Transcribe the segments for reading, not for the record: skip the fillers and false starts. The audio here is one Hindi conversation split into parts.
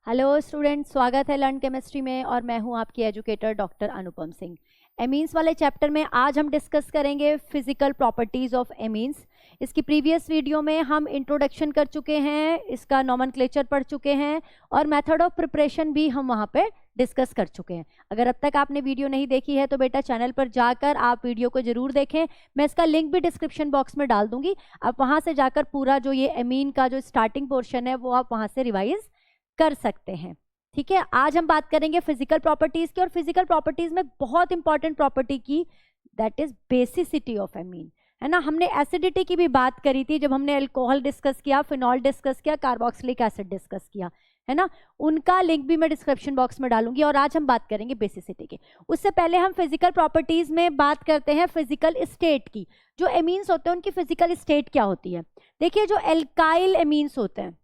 हेलो स्टूडेंट, स्वागत है लर्न केमिस्ट्री में और मैं हूं आपकी educator doctor Anupam Singh. Amines वाले चैप्टर में आज हम डिस्कस करेंगे फिजिकल प्रॉपर्टीज ऑफ एमीन्स। इसकी प्रीवियस वीडियो में हम इंट्रोडक्शन कर चुके हैं, इसका नॉमेनक्लेचर पढ़ चुके हैं और मेथड ऑफ प्रिपरेशन भी हम वहां पे डिस्कस कर चुके हैं। अगर अब तक आपने वीडियो नहीं देखी है तो बेटा चैनल पर जाकर आप वीडियो को जरूर देखें। मैं इसका लिंक भी डिस्क्रिप्शन बॉक्स में डाल दूंगी, आप वहां से जाकर पूरा जो ये एमीन का जो स्टार्टिंग पोर्शन है वो आप वहां से रिवाइज कर सकते हैं। ठीक है, आज हम बात करेंगे फिजिकल प्रॉपर्टीज की और फिजिकल प्रॉपर्टीज में बहुत इंपॉर्टेंट प्रॉपर्टी की, that is basicity of amine, है ना। हमने एसिडिटी की भी बात करी थी जब हमने अल्कोहल डिस्कस किया, फिनॉल डिस्कस किया, कार्बोक्सिलिक एसिड डिस्कस किया, है ना। उनका लिंक भी मैं डिस्क्रिप्शन बॉक्स में डालूंगी और आज हम बात करेंगे बेसिसिटी की। उससे पहले हम फिजिकल प्रॉपर्टीज में बात करते हैं फिजिकल स्टेट की। जो एमीन्स होते हैं उनकी फिजिकल स्टेट क्या होती है। देखिए, जो एल्काइल एमीन्स होते हैं,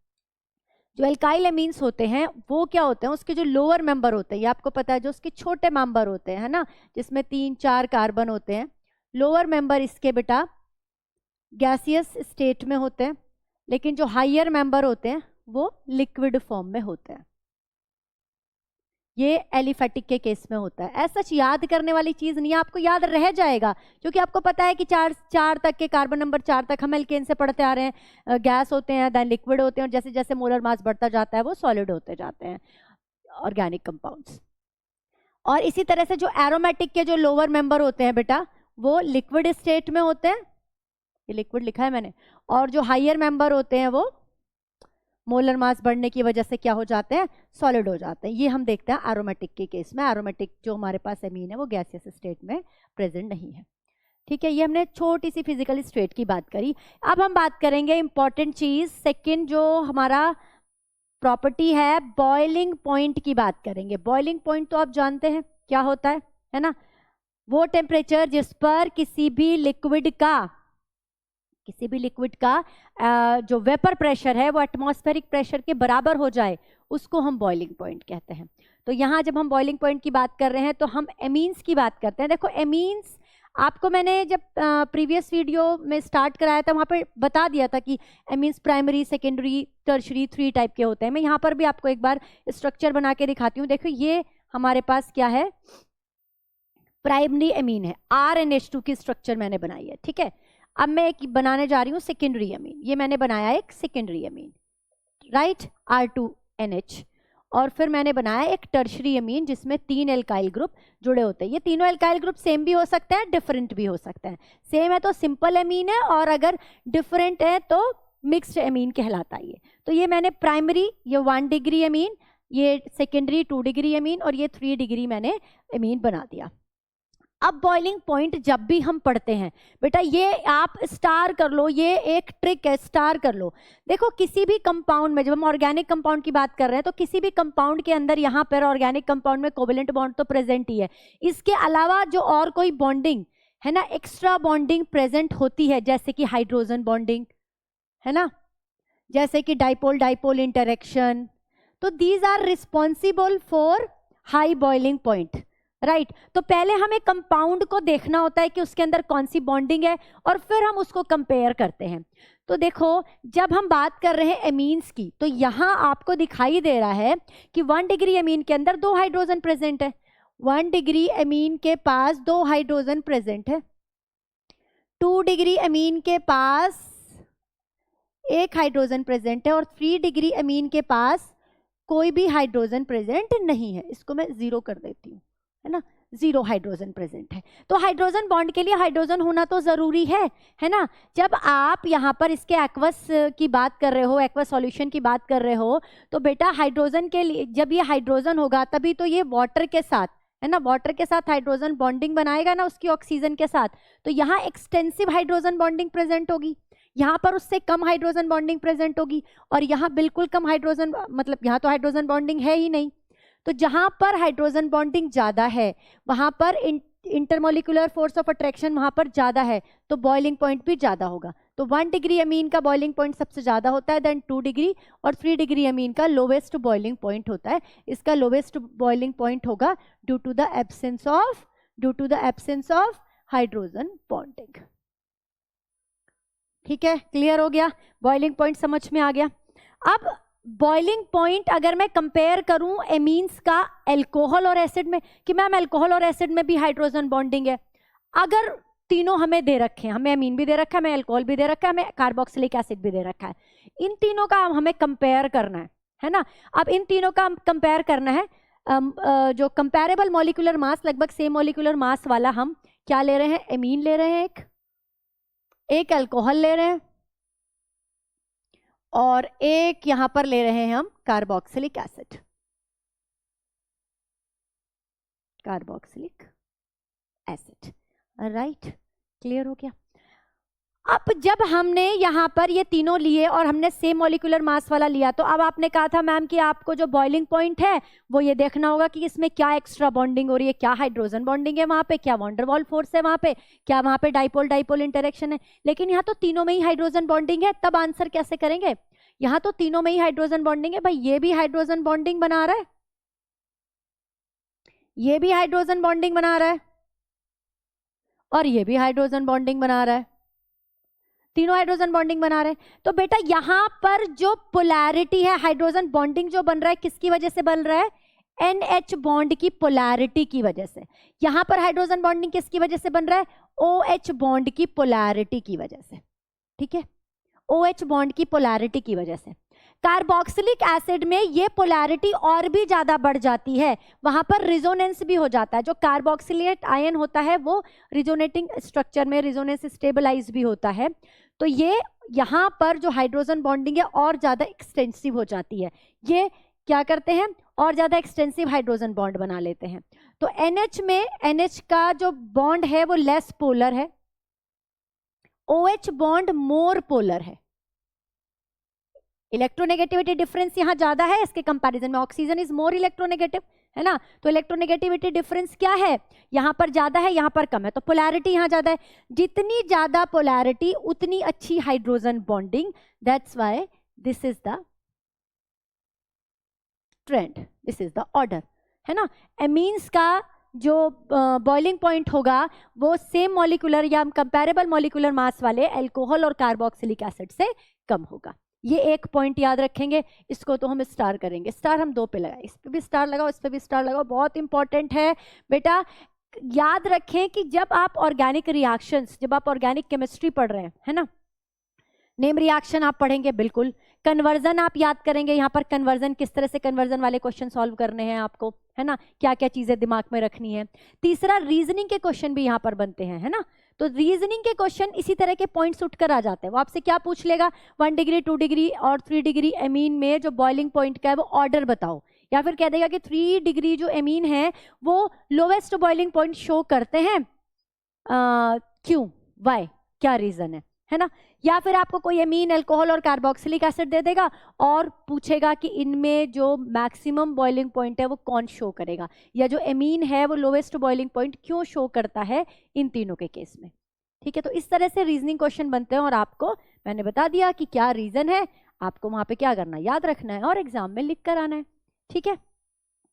जो एल्काइल एमीन्स होते हैं वो क्या होते हैं, उसके जो लोअर मेंबर होते हैं, ये आपको पता है, जो उसके छोटे मेंबर होते हैं, है ना, जिसमें 3-4 कार्बन होते हैं, लोअर मेंबर इसके बेटा गैसियस स्टेट में होते हैं, लेकिन जो हायर मेंबर होते हैं वो लिक्विड फॉर्म में होते हैं। ये एलिफेटिक के केस में होता है। ऐसा याद करने वाली चीज नहीं है, आपको याद रह जाएगा क्योंकि आपको पता है कि चार तक के कार्बन नंबर 4 तक हम एल्केन से पढ़ते आ रहे हैं। गैस होते हैं, देन लिक्विड होते हैं और जैसे जैसे मोलर मास बढ़ता जाता है वो सॉलिड होते जाते हैं, ऑर्गेनिक कंपाउंड्स। और इसी तरह से जो एरोमेटिक के जो लोअर मेंबर होते हैं बेटा वो लिक्विड स्टेट में होते हैं, ये लिक्विड लिखा है मैंने, और जो हायर मेंबर होते हैं वो मोलर मास बढ़ने की वजह से क्या हो जाते हैं, सॉलिड हो जाते हैं। ये हम देखते हैं एरोमेटिक के केस में। एरोमेटिक जो हमारे पास एमीन है वो गैसियस स्टेट में प्रेजेंट नहीं है। ठीक है, ये हमने छोटी सी फिजिकल स्टेट की बात करी। अब हम बात करेंगे इंपॉर्टेंट चीज, सेकंड जो हमारा प्रॉपर्टी है, बॉइलिंग पॉइंट की बात करेंगे। बॉइलिंग पॉइंट तो आप जानते हैं क्या होता है ना, वो टेम्परेचर जिस पर किसी भी लिक्विड का जो वेपर प्रेशर है वो एटमॉस्फेरिक प्रेशर के बराबर हो जाए, उसको हम बॉइलिंग पॉइंट कहते हैं। तो यहाँ जब हम बॉइलिंग पॉइंट की बात कर रहे हैं तो हम एमीन्स की बात करते हैं। देखो, एमीन्स आपको मैंने जब प्रीवियस वीडियो में स्टार्ट कराया था वहाँ पे बता दिया था कि amines primary, secondary, tertiary 3 type के होते हैं। मैं यहाँ पर भी आपको एक बार स्ट्रक्चर बना के दिखाती हूँ। देखो, ये हमारे पास क्या है, प्राइमरी एमीन है, RNH2 की स्ट्रक्चर मैंने बनाई है। ठीक है, अब मैं एक बनाने जा रही हूँ सेकेंडरी अमीन। ये मैंने बनाया एक सेकेंडरी अमीन, राइट, R2NH। और फिर मैंने बनाया एक टर्शरी अमीन जिसमें 3 एल्काइल ग्रुप जुड़े होते हैं। ये तीनों एल्काइल ग्रुप सेम भी हो सकते हैं, डिफरेंट भी हो सकते हैं। सेम है तो सिंपल अमीन है और अगर डिफरेंट है तो मिक्स्ड अमीन कहलाता है ये। तो ये मैंने प्राइमरी, ये 1 डिग्री अमीन, ये सेकेंडरी 2 डिग्री अमीन और ये 3 डिग्री मैंने अमीन बना दिया। अब बॉइलिंग पॉइंट जब भी हम पढ़ते हैं बेटा, ये आप स्टार कर लो, ये एक ट्रिक है, स्टार कर लो। देखो, किसी भी कंपाउंड में, जब हम ऑर्गेनिक कंपाउंड की बात कर रहे हैं तो किसी भी कंपाउंड के अंदर यहाँ पर ऑर्गेनिक कंपाउंड में कोवेलेंट बॉन्ड तो प्रेजेंट ही है। इसके अलावा जो और कोई बॉन्डिंग है ना, एक्स्ट्रा बॉन्डिंग प्रेजेंट होती है, जैसे कि हाइड्रोजन बॉन्डिंग, है ना, जैसे कि डाइपोल डाइपोल इंटरेक्शन, तो these are responsible for high boiling point, right. तो पहले हमें कंपाउंड को देखना होता है कि उसके अंदर कौन सी बॉन्डिंग है और फिर हम उसको कंपेयर करते हैं। तो देखो, जब हम बात कर रहे हैं एमीन्स की तो यहां आपको दिखाई दे रहा है कि 1 डिग्री एमीन के अंदर 2 हाइड्रोजन प्रेजेंट है। 1 डिग्री एमीन के पास 2 हाइड्रोजन प्रेजेंट है। 2 डिग्री एमीन के पास 1 हाइड्रोजन प्रेजेंट है और 3 डिग्री एमीन के पास कोई भी हाइड्रोजन प्रेजेंट नहीं है। इसको मैं 0 कर देती हूँ, है ना, 0 हाइड्रोजन प्रेजेंट है। तो हाइड्रोजन बॉन्ड के लिए हाइड्रोजन होना तो जरूरी है ना। जब आप यहाँ पर इसके एक्वस की बात कर रहे हो, एक्वस सॉल्यूशन की बात कर रहे हो, तो बेटा हाइड्रोजन के लिए जब ये हाइड्रोजन होगा तभी तो ये वाटर के साथ, है ना, वाटर के साथ हाइड्रोजन बॉन्डिंग बनाएगा ना उसकी ऑक्सीजन के साथ। तो यहाँ एक्सटेंसिव हाइड्रोजन बॉन्डिंग प्रेजेंट होगी, यहाँ पर उससे कम हाइड्रोजन बॉन्डिंग प्रेजेंट होगी और यहाँ बिल्कुल कम हाइड्रोजन, मतलब यहाँ तो हाइड्रोजन बॉन्डिंग है ही नहीं। तो जहां पर हाइड्रोजन बॉन्डिंग ज्यादा है वहां पर इंटरमोलिकुलर फोर्स ऑफ अट्रैक्शन वहां पर ज्यादा है, तो बॉइलिंग पॉइंट भी ज्यादा होगा। तो 1 डिग्री अमीन का बॉइलिंग पॉइंट सबसे ज्यादा होता है, देन 2 डिग्री और 3 डिग्री अमीन का लोवेस्ट बॉइलिंग पॉइंट होता है। इसका लोवेस्ट बॉइलिंग पॉइंट होगा due to the absence of hydrogen bonding. ठीक है, क्लियर हो गया, बॉइलिंग पॉइंट समझ में आ गया। अब बॉइलिंग पॉइंट अगर मैं कंपेयर करूं एमीन्स का एल्कोहल और एसिड में, कि मैम एल्कोहल और एसिड में भी हाइड्रोजन बॉन्डिंग है, अगर तीनों हमें दे रखे हैं, हमें अमीन भी दे रखा है, हमें अल्कोहल भी दे रखा है, हमें कार्बोक्सिलिक एसिड भी दे रखा है, इन तीनों का हमें कंपेयर करना है ना। अब इन तीनों का कंपेयर करना है, जो कंपेरेबल मॉलिक्यूलर मास, लगभग सेम मॉलिक्यूलर मास वाला हम क्या ले रहे हैं, एमीन ले रहे हैं, एक अल्कोहल ले रहे हैं, और एक यहां पर ले रहे हैं हम carboxylic acid, carboxylic acid. Right, clear हो गया। अब जब हमने यहाँ पर ये तीनों लिए और हमने सेम मॉलिक्यूलर मास वाला लिया, तो अब आपने कहा था मैम कि आपको जो बॉइलिंग पॉइंट है वो ये देखना होगा कि इसमें क्या एक्स्ट्रा बॉन्डिंग हो रही है, क्या हाइड्रोजन बॉन्डिंग है वहां पे, क्या वॉन डेर वाल फोर्स है वहां पे, क्या वहां पे डाइपोल डाइपोल इंटरेक्शन है। लेकिन यहाँ तो तीनों में ही हाइड्रोजन बॉन्डिंग है, तब आंसर कैसे करेंगे, यहाँ तो तीनों में ही हाइड्रोजन बॉन्डिंग है, भाई ये भी हाइड्रोजन बॉन्डिंग बना रहा है, ये भी हाइड्रोजन बॉन्डिंग बना रहा है, और ये भी हाइड्रोजन बॉन्डिंग बना रहा है, तीनों हाइड्रोजन बॉन्डिंग बना रहे हैं। तो बेटा यहां पर जो पोलैरिटी है, हाइड्रोजन बॉन्डिंग जो बन रहा है किसकी वजह से बन रहा है, NH बॉन्ड की पोलैरिटी की वजह से। यहां पर हाइड्रोजन बॉन्डिंग किसकी वजह से बन रहा है, OH बॉन्ड की पोलैरिटी की वजह से, ठीक है, OH बॉन्ड की पोलैरिटी की वजह से। कार्बोक्सिलिक एसिड में ये पोलैरिटी और भी ज्यादा बढ़ जाती है, वहां पर रिजोनेंस भी हो जाता है, जो कार्बोक्सिलेट आयन होता है वो रिजोनेटिंग स्ट्रक्चर में रिजोनेंस स्टेबलाइज भी होता है, तो ये यहाँ पर जो हाइड्रोजन बॉन्डिंग है और ज्यादा एक्सटेंसिव हो जाती है, ये क्या करते हैं और ज्यादा एक्सटेंसिव हाइड्रोजन बॉन्ड बना लेते हैं। तो NH में NH का जो बॉन्ड है वो लेस पोलर है, OH बॉन्ड मोर पोलर है, इलेक्ट्रोनेगेटिविटी डिफरेंस यहां ज्यादा है इसके कंपैरिजन में, ऑक्सीजन इज मोर इलेक्ट्रोनेगेटिव, है ना, तो इलेक्ट्रोनेगेटिविटी डिफरेंस क्या है, यहां पर ज्यादा है, यहां पर कम है, तो पोलैरिटी यहां ज्यादा है, जितनी ज्यादा पोलैरिटी उतनी अच्छी hydrogen bonding, that's why this is the trend, this is the order, है ना। एमीन्स का जो बॉइलिंग पॉइंट होगा वो सेम मॉलिक्यूलर या कंपैरेबल मॉलिक्यूलर मास वाले अल्कोहल और कार्बोक्सिलिक एसिड से कम होगा। ये एक पॉइंट याद रखेंगे, इसको तो हम स्टार करेंगे, स्टार हम 2 पे लगाए, इस पे भी स्टार लगाओ, इस पे भी स्टार लगाओ, बहुत इंपॉर्टेंट है बेटा। याद रखें कि जब आप ऑर्गेनिक रिएक्शंस, जब आप ऑर्गेनिक केमिस्ट्री पढ़ रहे हैं, है ना, नेम रिएक्शन आप पढ़ेंगे बिल्कुल, कन्वर्जन आप याद करेंगे, यहाँ पर कन्वर्जन किस तरह से कन्वर्जन वाले क्वेश्चन सॉल्व करने हैं आपको, है ना, क्या क्या चीजें दिमाग में रखनी है। तीसरा, रीजनिंग के क्वेश्चन भी यहाँ पर बनते हैं, है ना, तो रीजनिंग के क्वेश्चन इसी तरह के पॉइंट्स उठकर आ जाते हैं। वो आपसे क्या पूछ लेगा, 1 डिग्री 2 डिग्री और 3 डिग्री एमीन में जो बॉइलिंग पॉइंट का है वो ऑर्डर बताओ, या फिर कह देगा कि 3 डिग्री जो एमीन है वो लोवेस्ट बॉइलिंग पॉइंट शो करते हैं, क्यों, वाई, क्या रीजन है ना। या फिर आपको कोई एमीन, अल्कोहल और कार्बोक्सिलिक एसिड दे देगा और पूछेगा कि इनमें जो मैक्सिमम बॉइलिंग पॉइंट है वो कौन शो करेगा, या जो एमीन है वो लोवेस्ट बॉइलिंग पॉइंट क्यों शो करता है इन तीनों के केस में, ठीक है। तो इस तरह से रीजनिंग क्वेश्चन बनते हैं और आपको मैंने बता दिया कि क्या रीजन है, आपको वहां पे क्या करना है, याद रखना है और एग्जाम में लिख कर आना है, ठीक है।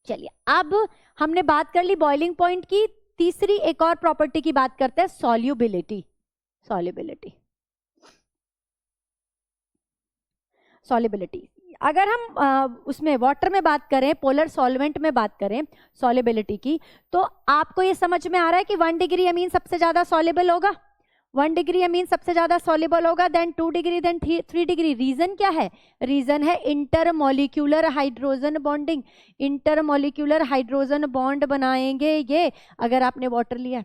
चलिए, अब हमने बात कर ली बॉइलिंग पॉइंट की, तीसरी एक और प्रॉपर्टी की बात करते हैं, सॉल्युबिलिटी। सॉल्युबिलिटी, सॉल्युबिलिटी, अगर हम उसमें वाटर में बात करें, पोलर सॉल्वेंट में बात करें सॉल्युबिलिटी की, तो आपको ये समझ में आ रहा है कि 1 डिग्री अमीन सबसे ज्यादा सॉल्युबल होगा, 1 डिग्री अमीन सबसे ज्यादा सॉल्युबल होगा, then 2 degree, then 3 degree. Reason क्या है, रीजन है intermolecular hydrogen bonding, intermolecular hydrogen bond बनाएंगे ये, अगर आपने वाटर लिया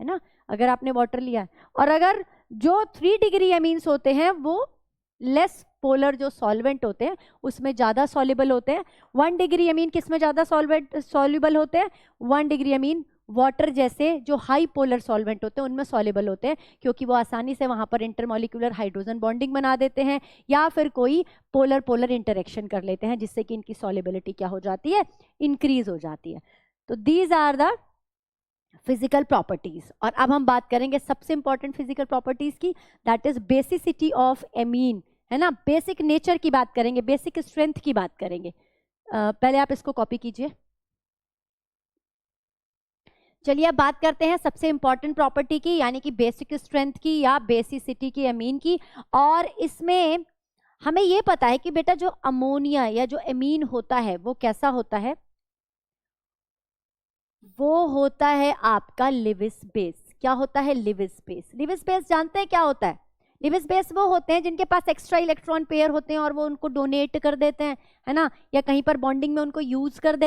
है ना, अगर आपने वाटर लिया है, और अगर जो 3 डिग्री अमीन्स होते हैं वो लेस पोलर जो सॉल्वेंट होते हैं उसमें ज्यादा सॉल्युबल होते हैं। 1 डिग्री अमीन किस में ज्यादा सॉल्युबल होते हैं, 1 डिग्री अमीन वाटर जैसे जो हाई पोलर सॉल्वेंट होते हैं उनमें सॉल्युबल होते हैं, क्योंकि वो आसानी से वहां पर इंटरमॉलिक्यूलर हाइड्रोजन बॉन्डिंग बना देते हैं या फिर कोई पोलर पोलर इंटरेक्शन कर लेते हैं, जिससे कि इनकी सॉल्युबिलिटी क्या हो जाती है, इंक्रीज हो जाती है। तो these are the physical properties. और अब हम बात करेंगे सबसे इंपॉर्टेंट फिजिकल प्रॉपर्टीज की, that is basicity of amine, है ना, बेसिक नेचर की बात करेंगे, बेसिक स्ट्रेंथ की बात करेंगे। पहले आप इसको कॉपी कीजिए। चलिए अब बात करते हैं सबसे इंपॉर्टेंट प्रॉपर्टी की, यानी कि बेसिक स्ट्रेंथ की या बेसिसिटी की एमीन की, और इसमें हमें ये पता है कि बेटा जो अमोनिया या जो एमीन होता है वो कैसा होता है, वो होता है आपका लिविस बेस। क्या होता है? Lewis base. लिविस बेस जानते हैं क्या होता है? लिविस बेस वो होते हैं जिनके पास एक्स्ट्रा इलेक्ट्रॉन पेयर होते हैं और वो उनको डोनेट कर देते हैं, है ना, या कहीं पर बॉन्डिंग में उनको यूज कर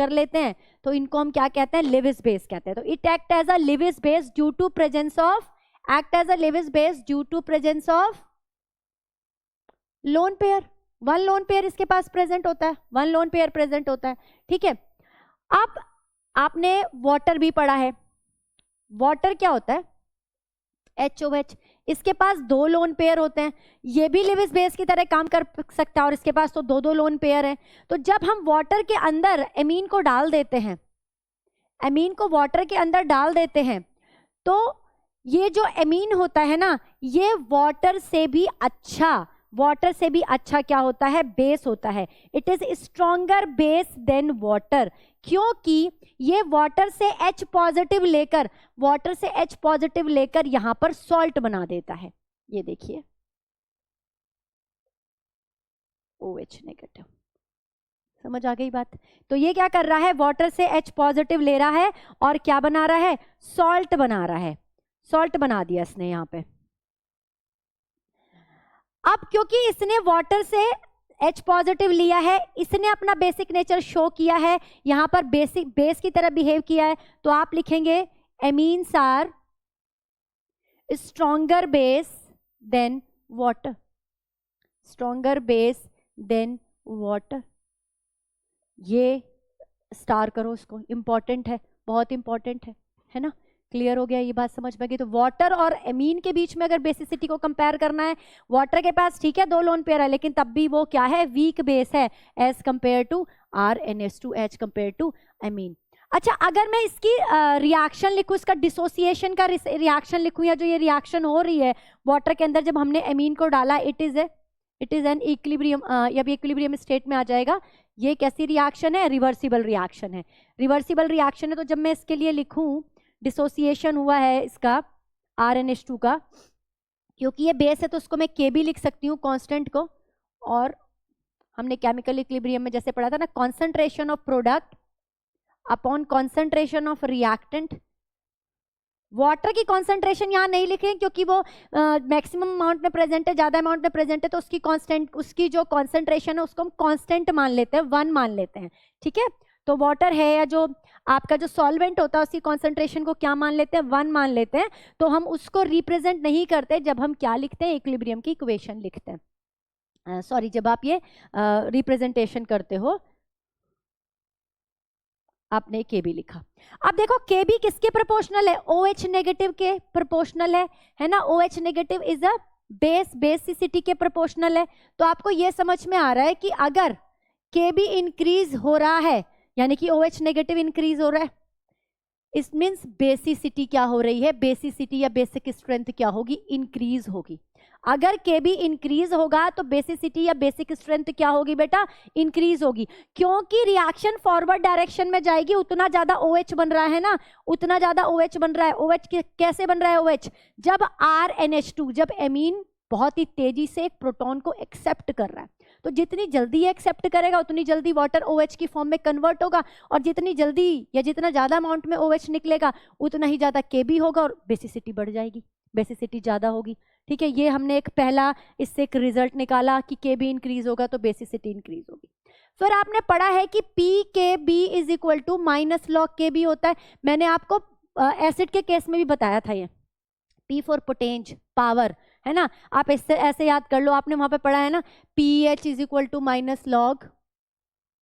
लेते हैं, तो इनको हम क्या कहते हैं? लिविस बेस कहते हैं। तो it act as a Lewis base due to presence of lone pair. One lone pair इसके पास प्रेजेंट होता है, ठीक है। अब आपने वाटर भी पढ़ा है। वाटर क्या होता है? HOH। इसके पास 2 लोन पेयर होते हैं, ये भी लिविस बेस की तरह काम कर सकता है और इसके पास तो 2 लोन पेयर हैं। तो जब हम वाटर के अंदर एमीन को डाल देते हैं, वाटर के अंदर डाल देते हैं, तो ये जो एमीन होता है ना, ये वाटर से भी अच्छा क्या होता है? बेस होता है। It is stronger base than water, क्योंकि ये वाटर से H पॉजिटिव लेकर यहां पर सॉल्ट बना देता है। ये देखिए OH नेगेटिव। समझ आ गई बात? तो ये क्या कर रहा है? वाटर से H पॉजिटिव ले रहा है और क्या बना रहा है? सॉल्ट बना रहा है। सॉल्ट बना दिया इसने यहां पे। अब क्योंकि इसने वाटर से H पॉजिटिव लिया है, इसने अपना बेसिक नेचर शो किया है, यहां पर बेसिक बेस की तरह बिहेव किया है, तो आप लिखेंगे amines are stronger base than water. ये स्टार करो इसको, इंपॉर्टेंट है, बहुत इंपॉर्टेंट है ना। क्लियर हो गया? ये बात समझ में गई? तो वाटर और एमीन के बीच में अगर बेसिसिटी को कंपेयर करना है, वाटर के पास ठीक है 2 लोन पेयर है, लेकिन तब भी वो क्या है? वीक बेस है as compare to RNH2H compare to amine. अच्छा, अगर मैं इसकी रिएक्शन लिखूं, इसका डिसोसिएशन का रिएक्शन लिखूं, या जो ये रिएक्शन हो रही है वाटर के अंदर जब हमने एमीन को डाला, इट इज एन इक्विलिब्रियम, या भी इक्विलिब्रियम स्टेट में आ जाएगा। ये कैसी रिएक्शन है? रिवर्सिबल रिएक्शन है। तो जब मैं इसके लिए लिखूं डिसोसिएशन हुआ है इसका RNH2 का, क्योंकि ये बेस है तो उसको मैं KB लिख सकती हूँ कांस्टेंट को, और हमने केमिकल इक्विलिब्रियम में जैसे पढ़ा था ना, concentration of product upon concentration of reactant. Water की कॉन्सेंट्रेशन यहाँ नहीं लिखें क्योंकि वो मैक्सिमम अमाउंट में प्रेजेंट है, ज्यादा अमाउंट में प्रेजेंट है, तो उसकी जो कॉन्सेंट्रेशन है उसको हम कांस्टेंट मान लेते हैं, 1 मान लेते हैं, ठीक है। तो वाटर है या जो आपका जो सॉल्वेंट होता है उसकी कॉन्सेंट्रेशन को क्या मान लेते हैं? 1 मान लेते हैं। तो हम उसको रिप्रेजेंट नहीं करते जब हम क्या लिखते हैं? इक्विलिब्रियम की इक्वेशन लिखते हैं। सॉरी, जब आप ये रिप्रेजेंटेशन करते हो, आपने KB लिखा। अब देखो KB किसके प्रोपोर्शनल है? OH नेगेटिव के प्रोपोर्शनल है ना। OH negative is a basicity के प्रोपोर्शनल है। तो आपको ये समझ में आ रहा है कि अगर KB इंक्रीज हो रहा है, यानी कि OH नेगेटिव इंक्रीज हो रहा है, इस मीन्स बेसिसिटी क्या हो रही है? बेसिसिटी या बेसिक स्ट्रेंथ क्या होगी? इंक्रीज होगी। अगर KB इंक्रीज होगा तो बेसिसिटी या बेसिक स्ट्रेंथ क्या होगी बेटा? इंक्रीज होगी, क्योंकि रिएक्शन फॉरवर्ड डायरेक्शन में जाएगी, उतना ज्यादा OH बन रहा है ना, उतना ज्यादा OH बन रहा है। OH कैसे बन रहा है? OH जब RNH2, जब एमीन बहुत ही तेजी से एक प्रोटॉन को एक्सेप्ट कर रहा है, तो जितनी जल्दी एक्सेप्ट करेगा उतनी जल्दी वाटर OH की फॉर्म में कन्वर्ट होगा, और जितनी जल्दी या जितना ज्यादा अमाउंट में OH निकलेगा उतना ही ज्यादा KB होगा और बेसिसिटी बढ़ जाएगी, बेसिसिटी ज्यादा होगी, ठीक है। ये हमने एक पहला इससे एक रिजल्ट निकाला कि KB इंक्रीज होगा तो बेसिसिटी इंक्रीज होगी। फिर आपने पढ़ा है कि PKB is equal to minus log KB होता है। मैंने आपको एसिड के केस में भी बताया था, ये P फॉर पोटेंज, पावर, है ना। आप इससे ऐसे याद कर लो, आपने वहां पे पढ़ा है ना, PH is equal to minus log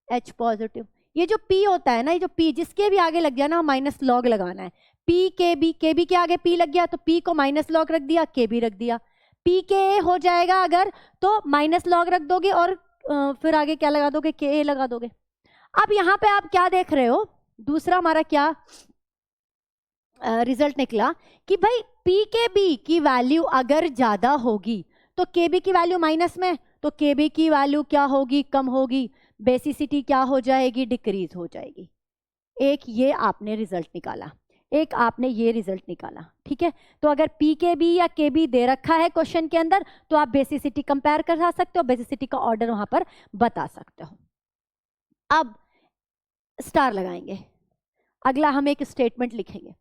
H positive. ये जो P होता है ना, ये जो P जिसके भी आगे लग गया ना, माइनस लॉग लगाना है। PKB, KB के आगे P लग गया तो P को माइनस लॉग रख दिया, KB रख दिया। PKA हो जाएगा अगर, तो माइनस लॉग रख दोगे और फिर आगे क्या लगा दोगे? KA लगा दोगे। अब यहाँ पे आप क्या देख रहे हो? दूसरा हमारा क्या रिजल्ट निकला कि भाई PKB की वैल्यू अगर ज्यादा होगी तो KB की वैल्यू माइनस में, तो KB की वैल्यू क्या होगी? कम होगी। बेसिसिटी क्या हो जाएगी? डिक्रीज हो जाएगी। एक ये आपने रिजल्ट निकाला। एक आपने ये रिजल्ट निकाला, ठीक है। तो अगर पीकेबी या केबी दे रखा है क्वेश्चन के अंदर तो आप बेसिसिटी कंपेयर करा सकते हो, बेसिसिटी का ऑर्डर वहां पर बता सकते हो। अब स्टार लगाएंगे, अगला हम एक स्टेटमेंट लिखेंगे।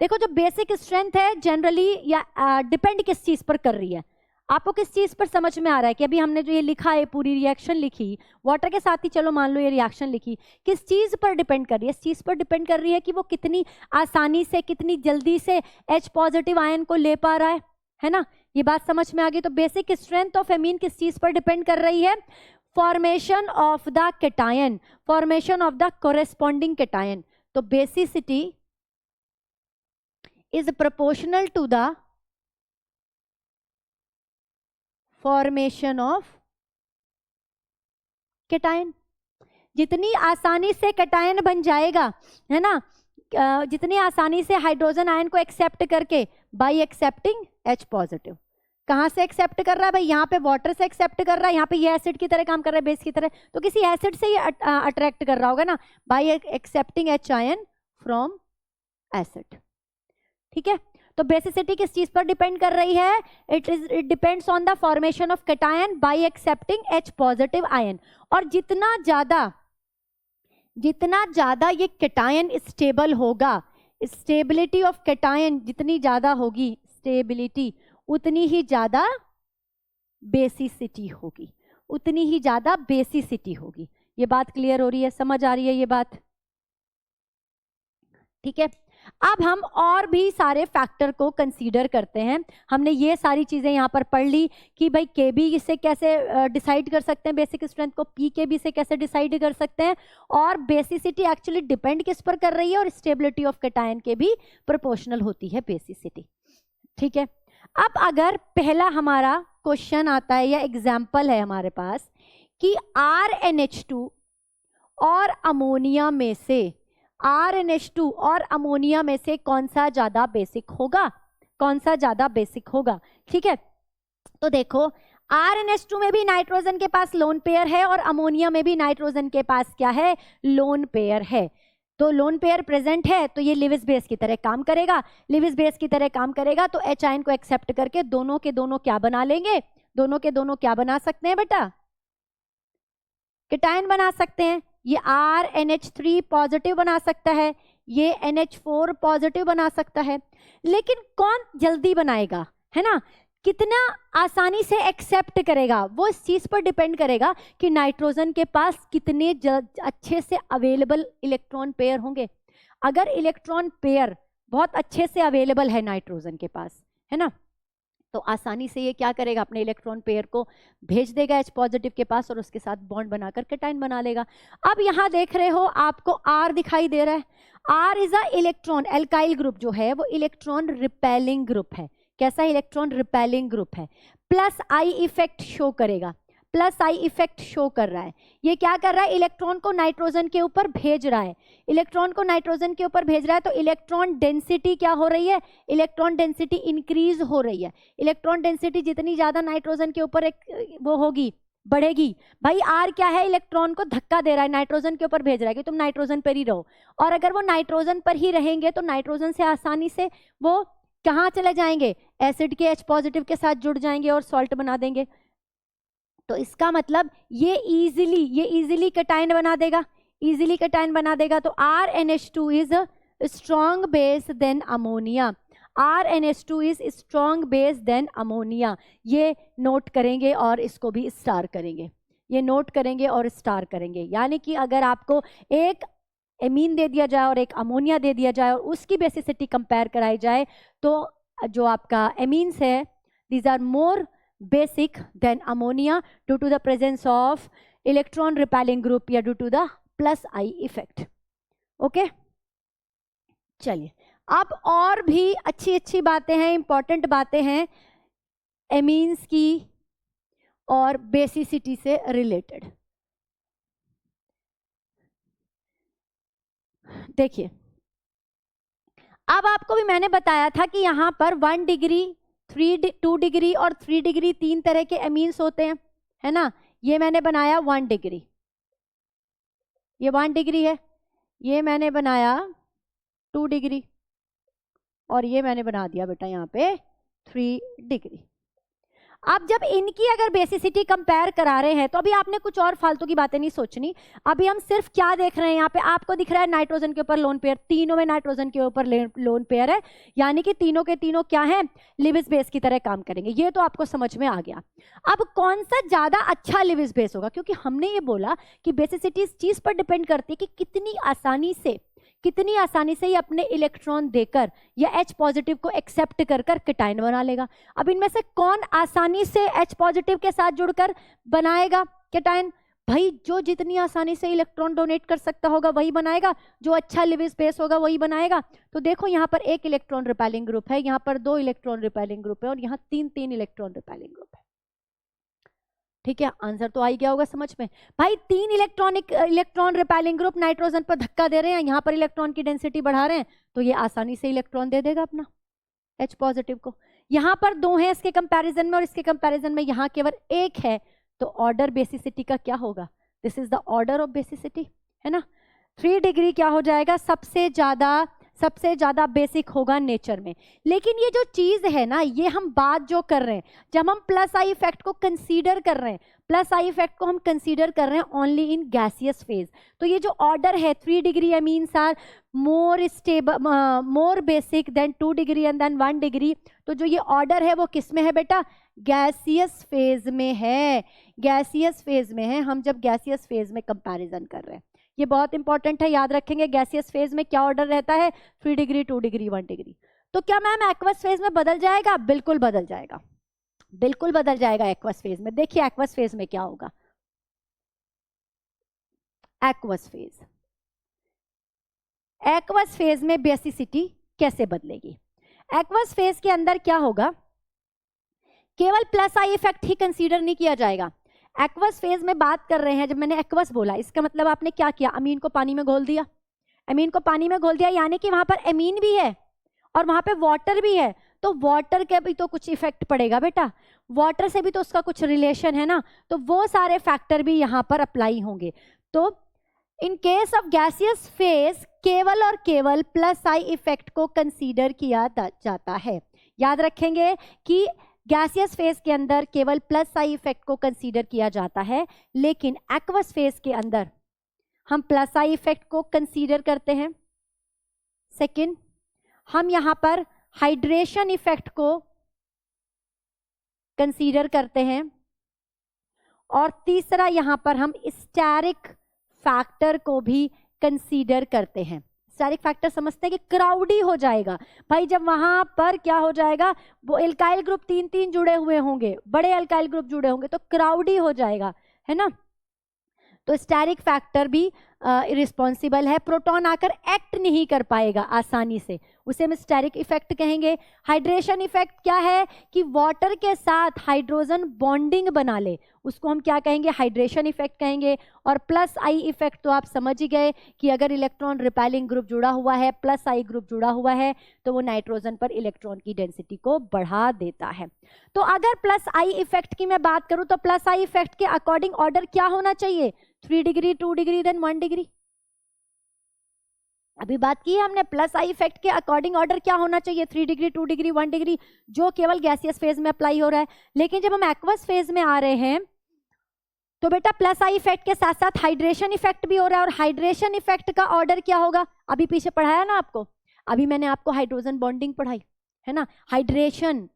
देखो जो बेसिक स्ट्रेंथ है जनरली या डिपेंड किस चीज पर कर रही है, आपको किस चीज पर समझ में आ रहा है कि अभी हमने जो ये लिखा है पूरी रिएक्शन लिखी वाटर के साथ ही, चलो मान लो ये रिएक्शन लिखी, किस चीज पर डिपेंड कर रही है? इस चीज पर डिपेंड कर रही है कि वो कितनी आसानी से कितनी जल्दी से H पॉजिटिव आयन को ले पा रहा है ना। ये बात समझ में आ गई। तो बेसिक स्ट्रेंथ ऑफ एमीन किस चीज पर डिपेंड कर रही है? Formation of the cation, formation of the corresponding cation. तो basicity is proportional to the formation of cation. जितनी आसानी से कैटायन बन जाएगा, है ना, जितनी आसानी से हाइड्रोजन आयन को एक्सेप्ट करके बाय एक्सेप्टिंग H पॉजिटिव। कहां से एक्सेप्ट कर रहा है भाई? यहाँ पे वाटर से एक्सेप्ट कर रहा है, यहाँ पे ये एसिड की तरह काम कर रहा है, बेस की तरह, तो किसी एसिड से ये अट्रैक्ट कर रहा होगा ना, bye accepting H ion from acid, ठीक है। तो बेसिसिटी किस चीज पर डिपेंड कर रही है? It depends on the formation of cation bye accepting H positive ion. और जितना ज्यादा ये कैटायन स्टेबल होगा, स्टेबिलिटी ऑफ कैटायन जितनी ज्यादा होगी, स्टेबिलिटी उतनी ही ज्यादा बेसिसिटी होगी, उतनी ही ज्यादा बेसिसिटी होगी। ये बात क्लियर हो रही है? समझ आ रही है ये बात? ठीक है। अब हम और भी सारे फैक्टर को कंसीडर करते हैं। हमने ये सारी चीजें यहाँ पर पढ़ ली कि भाई केबी से कैसे डिसाइड कर सकते हैं बेसिक स्ट्रेंथ को, पीकेबी से कैसे डिसाइड कर सकते हैं, और बेसिसिटी एक्चुअली डिपेंड किस पर कर रही है, और स्टेबिलिटी ऑफ कैटायन के भी प्रोपोर्शनल होती है बेसिसिटी, ठीक है। अब अगर पहला हमारा क्वेश्चन आता है या एग्जाम्पल है हमारे पास कि RNH2 और अमोनिया में से, RNH2 और अमोनिया में से कौन सा ज्यादा बेसिक होगा, कौन सा ज्यादा बेसिक होगा, ठीक है। तो देखो RNH2 में भी नाइट्रोजन के पास लोन पेयर है और अमोनिया में भी नाइट्रोजन के पास क्या है? लोन पेयर है। तो लोन पेयर प्रेजेंट है तो ये लिविस बेस की तरह काम करेगा, लिविस बेस की तरह काम करेगा तो H आयन को एक्सेप्ट करके दोनों के दोनों क्या बना लेंगे? दोनों के दोनों क्या बना सकते हैं बेटा? कैटायन बना सकते हैं। ये RNH3 पॉजिटिव बना सकता है, ये NH4 पॉजिटिव बना सकता है। लेकिन कौन जल्दी बनाएगा, है ना, कितना आसानी से एक्सेप्ट करेगा, वो इस चीज पर डिपेंड करेगा कि नाइट्रोजन के पास कितने अच्छे से अवेलेबल इलेक्ट्रॉन पेयर होंगे। अगर इलेक्ट्रॉन पेयर बहुत अच्छे से अवेलेबल है नाइट्रोजन के पास, है ना, तो आसानी से ये क्या करेगा? अपने इलेक्ट्रॉन पेयर को भेज देगा H पॉजिटिव के पास और उसके साथ बॉन्ड बनाकर कैटायन बना लेगा। अब यहाँ देख रहे हो आपको R दिखाई दे रहा है। R is a electron, alkyl group जो है वो इलेक्ट्रॉन रिपेलिंग ग्रुप है। कैसा इलेक्ट्रॉन रिपेलिंग ग्रुप है? प्लस आई इफेक्ट शो करेगा, प्लस आई इफेक्ट शो कर रहा है। ये क्या कर रहा है? इलेक्ट्रॉन को नाइट्रोजन के ऊपर भेज रहा है, इलेक्ट्रॉन को नाइट्रोजन के ऊपर भेज रहा है, तो इलेक्ट्रॉन डेंसिटी क्या हो रही है? इलेक्ट्रॉन डेंसिटी इंक्रीज हो रही है। इलेक्ट्रॉन डेंसिटी जितनी ज्यादा नाइट्रोजन के ऊपर वो होगी, बढ़ेगी। भाई आर क्या है? इलेक्ट्रॉन को धक्का दे रहा है, नाइट्रोजन के ऊपर भेज रहा है कि तुम नाइट्रोजन पर ही रहो। और अगर वो नाइट्रोजन पर ही रहेंगे तो नाइट्रोजन से आसानी से वो कहाँ चले जाएंगे? एसिड के H पॉजिटिव के साथ जुड़ जाएंगे और सॉल्ट बना देंगे। तो इसका मतलब ये इजीली कैटायन बना देगा, इजीली कैटायन बना देगा। तो RNH2 is strong base than ammonia, RNH2 is strong base than ammonia. ये नोट करेंगे और इसको भी स्टार करेंगे, ये नोट करेंगे और स्टार करेंगे। यानी कि अगर आपको एक एमीन दे दिया जाए और एक अमोनिया दे दिया जाए और उसकी बेसिसिटी कंपेयर कराई जाए तो जो आपका एमीन्स है these are more basic than ammonia due to the presence of electron repelling group या due to the plus I effect. Okay चलिए अब और भी अच्छी अच्छी बातें हैं, इंपॉर्टेंट बातें हैं एमीन्स की और बेसिसिटी से रिलेटेड। देखिए अब आपको भी मैंने बताया था कि यहां पर 1 डिग्री 2 डिग्री और 3 डिग्री 3 तरह के एमीन्स होते हैं, है ना। ये मैंने बनाया 1 डिग्री, ये 1 डिग्री है। ये मैंने बनाया 2 डिग्री, और ये मैंने बना दिया बेटा यहाँ पे 3 डिग्री। अब जब इनकी अगर बेसिसिटी कंपेयर करा रहे हैं तो अभी आपने कुछ और फालतू की बातें नहीं सोचनी। अभी हम सिर्फ क्या देख रहे हैं, यहाँ पे आपको दिख रहा है नाइट्रोजन के ऊपर लोन पेयर, तीनों में नाइट्रोजन के ऊपर लोन पेयर है, यानी कि तीनों के तीनों क्या है, लिविस बेस की तरह काम करेंगे। ये तो आपको समझ में आ गया। अब कौन सा ज्यादा अच्छा लिविस बेस होगा, क्योंकि हमने ये बोला कि बेसिसिटी इस चीज पर डिपेंड करती है कि कितनी आसानी से ये अपने इलेक्ट्रॉन देकर या H पॉजिटिव को एक्सेप्ट कर कर केटाइन बना लेगा। अब इनमें से कौन आसानी से H पॉजिटिव के साथ जुड़कर बनाएगा केटाइन? भाई जो जितनी आसानी से इलेक्ट्रॉन डोनेट कर सकता होगा वही बनाएगा, जो अच्छा लिविस बेस होगा वही बनाएगा। तो देखो यहाँ पर 1 इलेक्ट्रॉन रिपेलिंग ग्रुप है, यहाँ पर 2 इलेक्ट्रॉन रिपेलिंग ग्रुप है और यहाँ 3 इलेक्ट्रॉन रिपेलिंग ग्रुप है। ठीक है, आंसर तो आ ही गया होगा समझ में। भाई 3 इलेक्ट्रॉन रिपेलिंग ग्रुप नाइट्रोजन पर धक्का दे रहे हैं, यहाँ पर इलेक्ट्रॉन की डेंसिटी बढ़ा रहे हैं, तो ये आसानी से इलेक्ट्रॉन दे देगा अपना H पॉजिटिव को। यहाँ पर 2 है इसके कंपैरिजन में और इसके कंपैरिजन में यहाँ केवल 1 है, तो ऑर्डर बेसिसिटी का क्या होगा? This is the order of basicity, है ना। 3 डिग्री क्या हो जाएगा, सबसे ज्यादा बेसिक होगा नेचर में। लेकिन ये जो चीज है ना, ये हम बात जो कर रहे हैं, जब हम प्लस आई इफेक्ट को कंसीडर कर रहे हैं, प्लस आई इफेक्ट को हम कंसीडर कर रहे हैं ओनली इन गैसियस फेज। तो ये जो ऑर्डर है 3 degree amines are more stable, more basic than 2 degree and then 1 degree. तो जो ये ऑर्डर है वो किस में है बेटा? गैसियस फेज में है, गैसियस फेज में है। हम जब गैसियस फेज में कंपैरिजन कर रहे हैं, ये बहुत इंपॉर्टेंट है, याद रखेंगे। गैसियस फेज में क्या ऑर्डर रहता है? 3 डिग्री, 2 डिग्री, 1 डिग्री। तो क्या मैम एक्वस फेज में बदल जाएगा? बिल्कुल बदल जाएगा, बिल्कुल बदल जाएगा एक्वस फेज में। देखिए एक्वस फेज में क्या होगा। एक्वस फेज में बेसिसिटी कैसे बदलेगी? एक्वस फेज के अंदर क्या होगा, केवल plus I effect he consider नहीं किया जाएगा। एक्वस फेज में बात कर रहे हैं, जब मैंने एक्वस बोला इसका मतलब आपने क्या किया, अमीन को पानी में घोल दिया, अमीन को पानी में घोल दिया, यानी कि वहां पर अमीन भी है और वहां पे वाटर भी है, तो वाटर के भी तो कुछ इफेक्ट पड़ेगा बेटा, वाटर से भी तो उसका कुछ रिलेशन है ना, तो वो सारे फैक्टर भी यहाँ पर अप्लाई होंगे। तो in case of gaseous phase केवल और केवल प्लस आई इफेक्ट को कंसीडर किया जाता है। याद रखेंगे कि गैसियस फेज के अंदर केवल प्लस आई इफेक्ट को कंसीडर किया जाता है, लेकिन एक्वस फेज के अंदर हम प्लस आई इफेक्ट को कंसीडर करते हैं। सेकंड, हम यहां पर हाइड्रेशन इफेक्ट को कंसीडर करते हैं और तीसरा यहां पर हम स्टेरिक फैक्टर को भी कंसीडर करते हैं। स्टेरिक फैक्टर समझते हैं कि क्राउडी हो जाएगा भाई, जब वहां पर क्या हो जाएगा, वो एल्काइल ग्रुप 3 जुड़े हुए होंगे, बड़े एल्काइल ग्रुप जुड़े होंगे, तो क्राउडी हो जाएगा, है ना। तो स्टेरिक फैक्टर भी रिस्पॉन्सिबल है, प्रोटॉन आकर एक्ट नहीं कर पाएगा आसानी से, उसे हम स्टेरिक इफेक्ट कहेंगे। हाइड्रेशन इफेक्ट क्या है कि वाटर के साथ हाइड्रोजन बॉन्डिंग बना ले, उसको हम क्या कहेंगे, हाइड्रेशन इफेक्ट कहेंगे। और प्लस आई इफेक्ट तो आप समझ ही गए कि अगर इलेक्ट्रॉन रिपेलिंग ग्रुप जुड़ा हुआ है, प्लस आई ग्रुप जुड़ा हुआ है, तो वो नाइट्रोजन पर इलेक्ट्रॉन की डेंसिटी को बढ़ा देता है। तो अगर प्लस आई इफेक्ट की मैं बात करूं तो प्लस आई इफेक्ट के अकॉर्डिंग ऑर्डर क्या होना चाहिए, 3 डिग्री, 2 डिग्री, देन 1 डिग्री। अभी बात की है हमने, प्लस आई इफेक्ट के अकॉर्डिंग ऑर्डर क्या होना चाहिए, 3 डिग्री, 2 डिग्री, 1 डिग्री, जो केवल गैसियस फेज में अप्लाई हो रहा है। लेकिन जब हम एक्वस फेज में आ रहे हैं तो बेटा प्लस आई इफेक्ट के साथ साथ हाइड्रेशन इफेक्ट भी हो रहा है, और हाइड्रेशन इफेक्ट का ऑर्डर क्या होगा, अभी पीछे पढ़ाया ना आपको, अभी मैंने आपको हाइड्रोजन बॉन्डिंग पढ़ाई है ना। हाइड्रेशन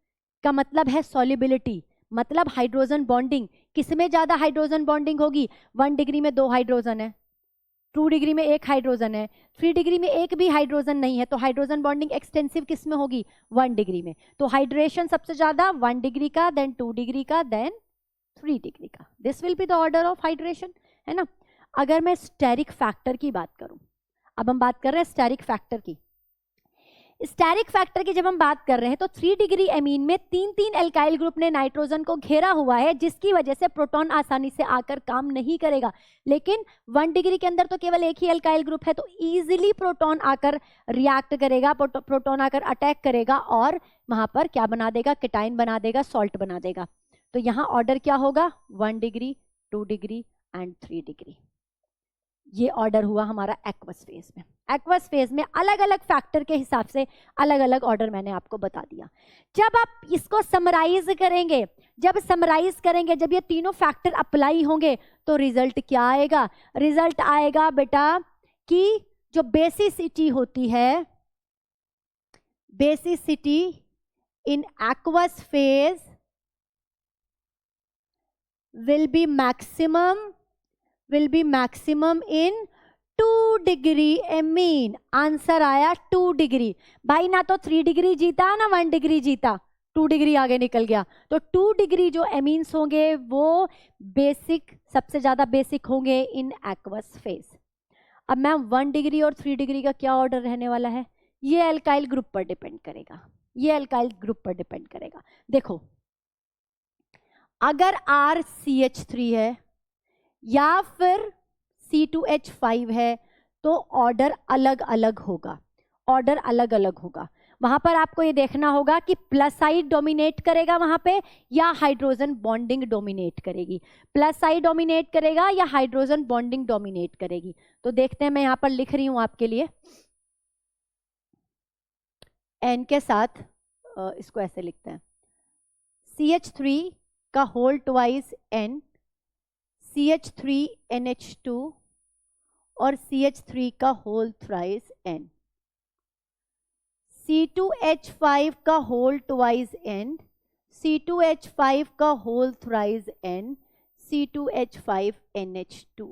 का मतलब है सॉल्युबिलिटी, मतलब हाइड्रोजन बॉन्डिंग, किसमें ज्यादा हाइड्रोजन बॉन्डिंग होगी, 1 डिग्री में 2 हाइड्रोजन है, 2 डिग्री में 1 हाइड्रोजन है, 3 डिग्री में 1 भी हाइड्रोजन नहीं है, तो हाइड्रोजन बॉन्डिंग एक्सटेंसिव किस में होगी, 1 डिग्री में। तो हाइड्रेशन सबसे ज्यादा 1 डिग्री का, देन 2 डिग्री का, देन 3 डिग्री का। This will be the order of hydration, है ना। अगर मैं स्टेरिक फैक्टर की बात करूं, अब हम बात कर रहे हैं स्टेरिक फैक्टर की, स्टेरिक फैक्टर की जब हम बात कर रहे हैं तो 3 डिग्री एमीन में 3 एल्काइल ग्रुप ने नाइट्रोजन को घेरा हुआ है, जिसकी वजह से प्रोटॉन आसानी से आकर काम नहीं करेगा। लेकिन 1 डिग्री के अंदर तो केवल एक ही एल्काइल ग्रुप है, तो इजीली प्रोटॉन आकर रिएक्ट करेगा, प्रोटॉन आकर अटैक करेगा और वहां पर क्या बना देगा, केटाइन बना देगा, सॉल्ट बना देगा। तो यहाँ ऑर्डर क्या होगा, 1 डिग्री, 2 डिग्री एंड 3 डिग्री। ये ऑर्डर हुआ हमारा एक्वस फेज में। एक्वस फेज में अलग अलग फैक्टर के हिसाब से अलग अलग ऑर्डर मैंने आपको बता दिया। जब आप इसको समराइज करेंगे, जब ये तीनों फैक्टर अप्लाई होंगे तो रिजल्ट क्या आएगा? रिजल्ट आएगा बेटा कि जो बेसिसिटी होती है, basicity in aqueous phase will be maximum in 2 degree amine. Answer आया 2 डिग्री। भाई ना तो 3 डिग्री जीता ना 1 डिग्री जीता, 2 डिग्री आगे निकल गया। तो 2 डिग्री जो एमीन्स होंगे वो बेसिक, सबसे ज्यादा बेसिक होंगे इन एक्वस फेज। अब मैम 1 डिग्री और 3 डिग्री का क्या ऑर्डर रहने वाला है? ये अल्काइल ग्रुप पर डिपेंड करेगा, देखो अगर RCH3 है या फिर C2H5 है तो ऑर्डर अलग अलग होगा, वहां पर आपको ये देखना होगा कि प्लस साइड डोमिनेट करेगा वहां पे या हाइड्रोजन बॉन्डिंग डोमिनेट करेगी, प्लस साइड डोमिनेट करेगा या हाइड्रोजन बॉन्डिंग डोमिनेट करेगी। तो देखते हैं, मैं यहां पर लिख रही हूं आपके लिए N के साथ, इसको ऐसे लिखते हैं, CH3 का होल ट्वाइस N, CH3NH2 और CH3 का होल थ्राइस N, C2H5 का होल ट्वाइस N, C2H5 का होल थ्राइस N, C2H5NH2।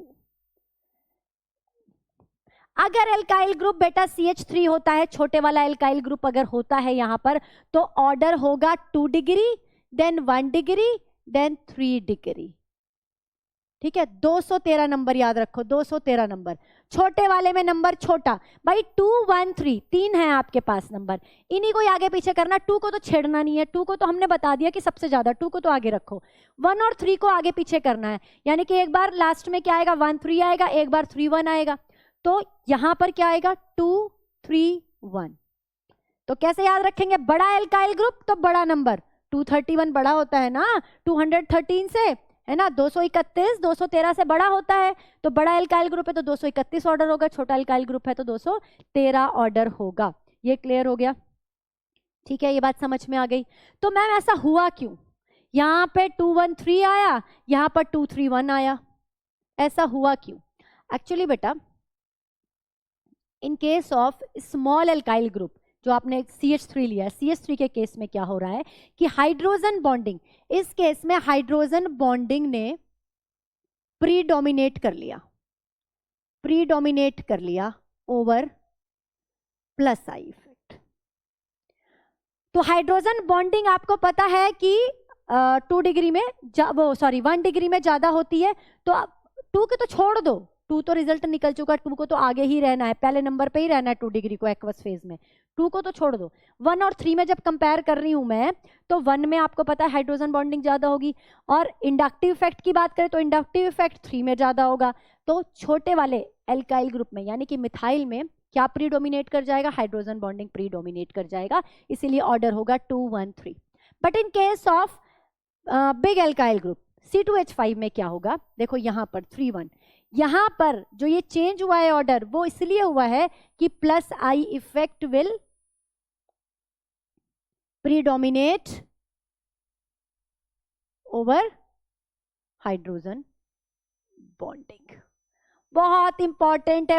अगर एल्काइल ग्रुप बेटा CH3 होता है, छोटे वाला एल्काइल ग्रुप अगर होता है यहां पर, तो ऑर्डर होगा 2 degree, then 1 degree, then 3 degree. ठीक है, 213 नंबर याद रखो, 213 नंबर। छोटे वाले में नंबर छोटा, भाई 2 1 3 तीन है आपके पास नंबर, इन्हीं को आगे पीछे करना। 2 को तो छेड़ना नहीं है, 2 को तो हमने बता दिया कि सबसे ज्यादा, 2 को तो आगे रखो। 1 और 3 को आगे पीछे करना है, यानी कि एक बार लास्ट में क्या आएगा, 1 3 आएगा, एक बार 3 1 आएगा। तो यहां पर क्या आएगा, 2 3 1। तो कैसे याद रखेंगे? बड़ा एल्काइल ग्रुप तो बड़ा नंबर, 231 बड़ा होता है ना 213 से, है ना, 231 213 से बड़ा होता है। तो बड़ा एल्काइल ग्रुप है तो 231 ऑर्डर होगा, छोटा एल्काइल ग्रुप है तो 213 ऑर्डर होगा। ये क्लियर हो गया? ठीक है, ये बात समझ में आ गई। तो मैम ऐसा हुआ क्यों? यहाँ पे 2 1 3 आया, यहाँ पर 2 3 1 आया, ऐसा हुआ क्यों? एक्चुअली बेटा in case of small alkyl group, जो आपने CH3 लिया है, CH3 के केस में क्या हो रहा है कि हाइड्रोजन बॉन्डिंग, इस केस में हाइड्रोजन बॉन्डिंग ने प्रीडोमिनेट कर लिया ओवर प्लस आई इफेक्ट। तो हाइड्रोजन बॉन्डिंग आपको पता है कि 1 डिग्री में ज्यादा होती है। तो 2 के तो छोड़ दो, 2 तो रिजल्ट निकल चुका, 2 को तो आगे ही रहना है, पहले नंबर पे ही रहना है 2 डिग्री को एक्वस फेज में, 2 को तो छोड़ दो। 1 और 3 में जब कंपेयर कर रही हूं मैं, तो 1 में आपको पता है हाइड्रोजन बॉन्डिंग ज्यादा होगी, और इंडक्टिव इफेक्ट की बात करें तो इंडक्टिव इफेक्ट 3 में ज्यादा होगा। तो छोटे वाले एल्काइल ग्रुप में यानी कि मिथाइल में क्या प्रीडोमिनेट कर जाएगा, हाइड्रोजन बॉन्डिंग प्रीडोमिनेट कर जाएगा, इसीलिए ऑर्डर होगा 2 1 3। But in case of big alkyl group C2H5 में क्या होगा, देखो यहां पर 3 1, यहां पर जो ये चेंज हुआ है ऑर्डर, वो इसलिए हुआ है कि plus I effect will predominate over hydrogen bonding. बहुत इंपॉर्टेंट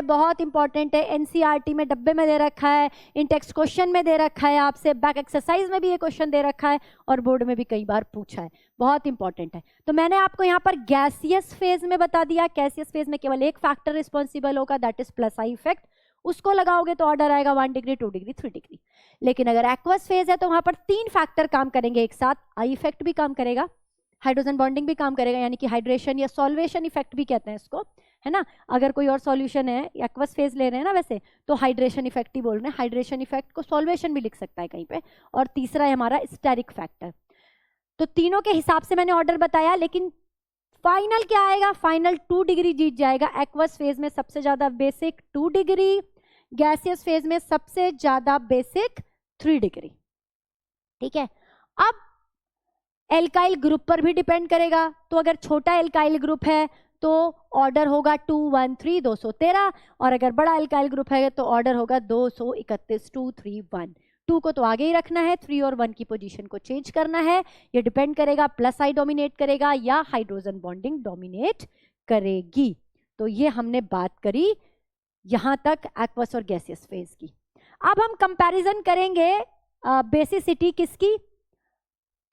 है, एनसीईआरटी में डब्बे में दे रखा है, इन टेक्स्ट क्वेश्चन में दे रखा है, आपसे बैक एक्सरसाइज में भी ये क्वेश्चन दे रखा है, और बोर्ड में भी कई बार पूछा है, बहुत इंपॉर्टेंट है। तो मैंने आपको यहाँ पर गैसियस फेज में बता दिया, गैसियस फेज में केवल एक फैक्टर रिस्पॉन्सिबल होगा, that is plus I effect, उसको लगाओगे तो ऑर्डर आएगा 1 डिग्री 2 डिग्री 3 डिग्री। लेकिन अगर एक्वस फेज है तो वहां पर 3 फैक्टर काम करेंगे एक साथ, आई इफेक्ट भी काम करेगा, हाइड्रोजन बॉन्डिंग भी काम करेगा, यानी कि हाइड्रेशन या सॉल्वेशन इफेक्ट भी कहते हैं इसको, है ना। अगर कोई और सॉल्यूशन है, एक्वस फेज ले रहे हैं ना वैसे, तो हाइड्रेशन इफेक्ट ही बोल रहे हैं, हाइड्रेशन इफेक्ट को सॉल्वेशन भी लिख सकता है कहीं पे। और तीसरा है हमारा स्टेरिक फैक्टर। तो तीनों के हिसाब से मैंने ऑर्डर बताया, लेकिन फाइनल क्या आएगा, फाइनल 2 डिग्री जीत जाएगा। एक्वस फेज में सबसे ज्यादा बेसिक 2 डिग्री, गैसियस फेज में सबसे ज्यादा बेसिक 3 डिग्री। ठीक है, अब एल्काइल ग्रुप पर भी डिपेंड करेगा। तो अगर छोटा एल्काइल ग्रुप है तो ऑर्डर होगा 213 213, और अगर बड़ा अल्काइल ग्रुप है तो ऑर्डर होगा 231 231। 2 को तो आगे ही रखना है, 3 और 1 की पोजीशन को चेंज करना है। ये डिपेंड करेगा प्लस आई डोमिनेट करेगा या हाइड्रोजन बॉन्डिंग डोमिनेट करेगी। तो ये हमने बात करी यहां तक एक्वस और गैसियस फेज की। अब हम कंपैरिजन करेंगे बेसिसिटी किसकी,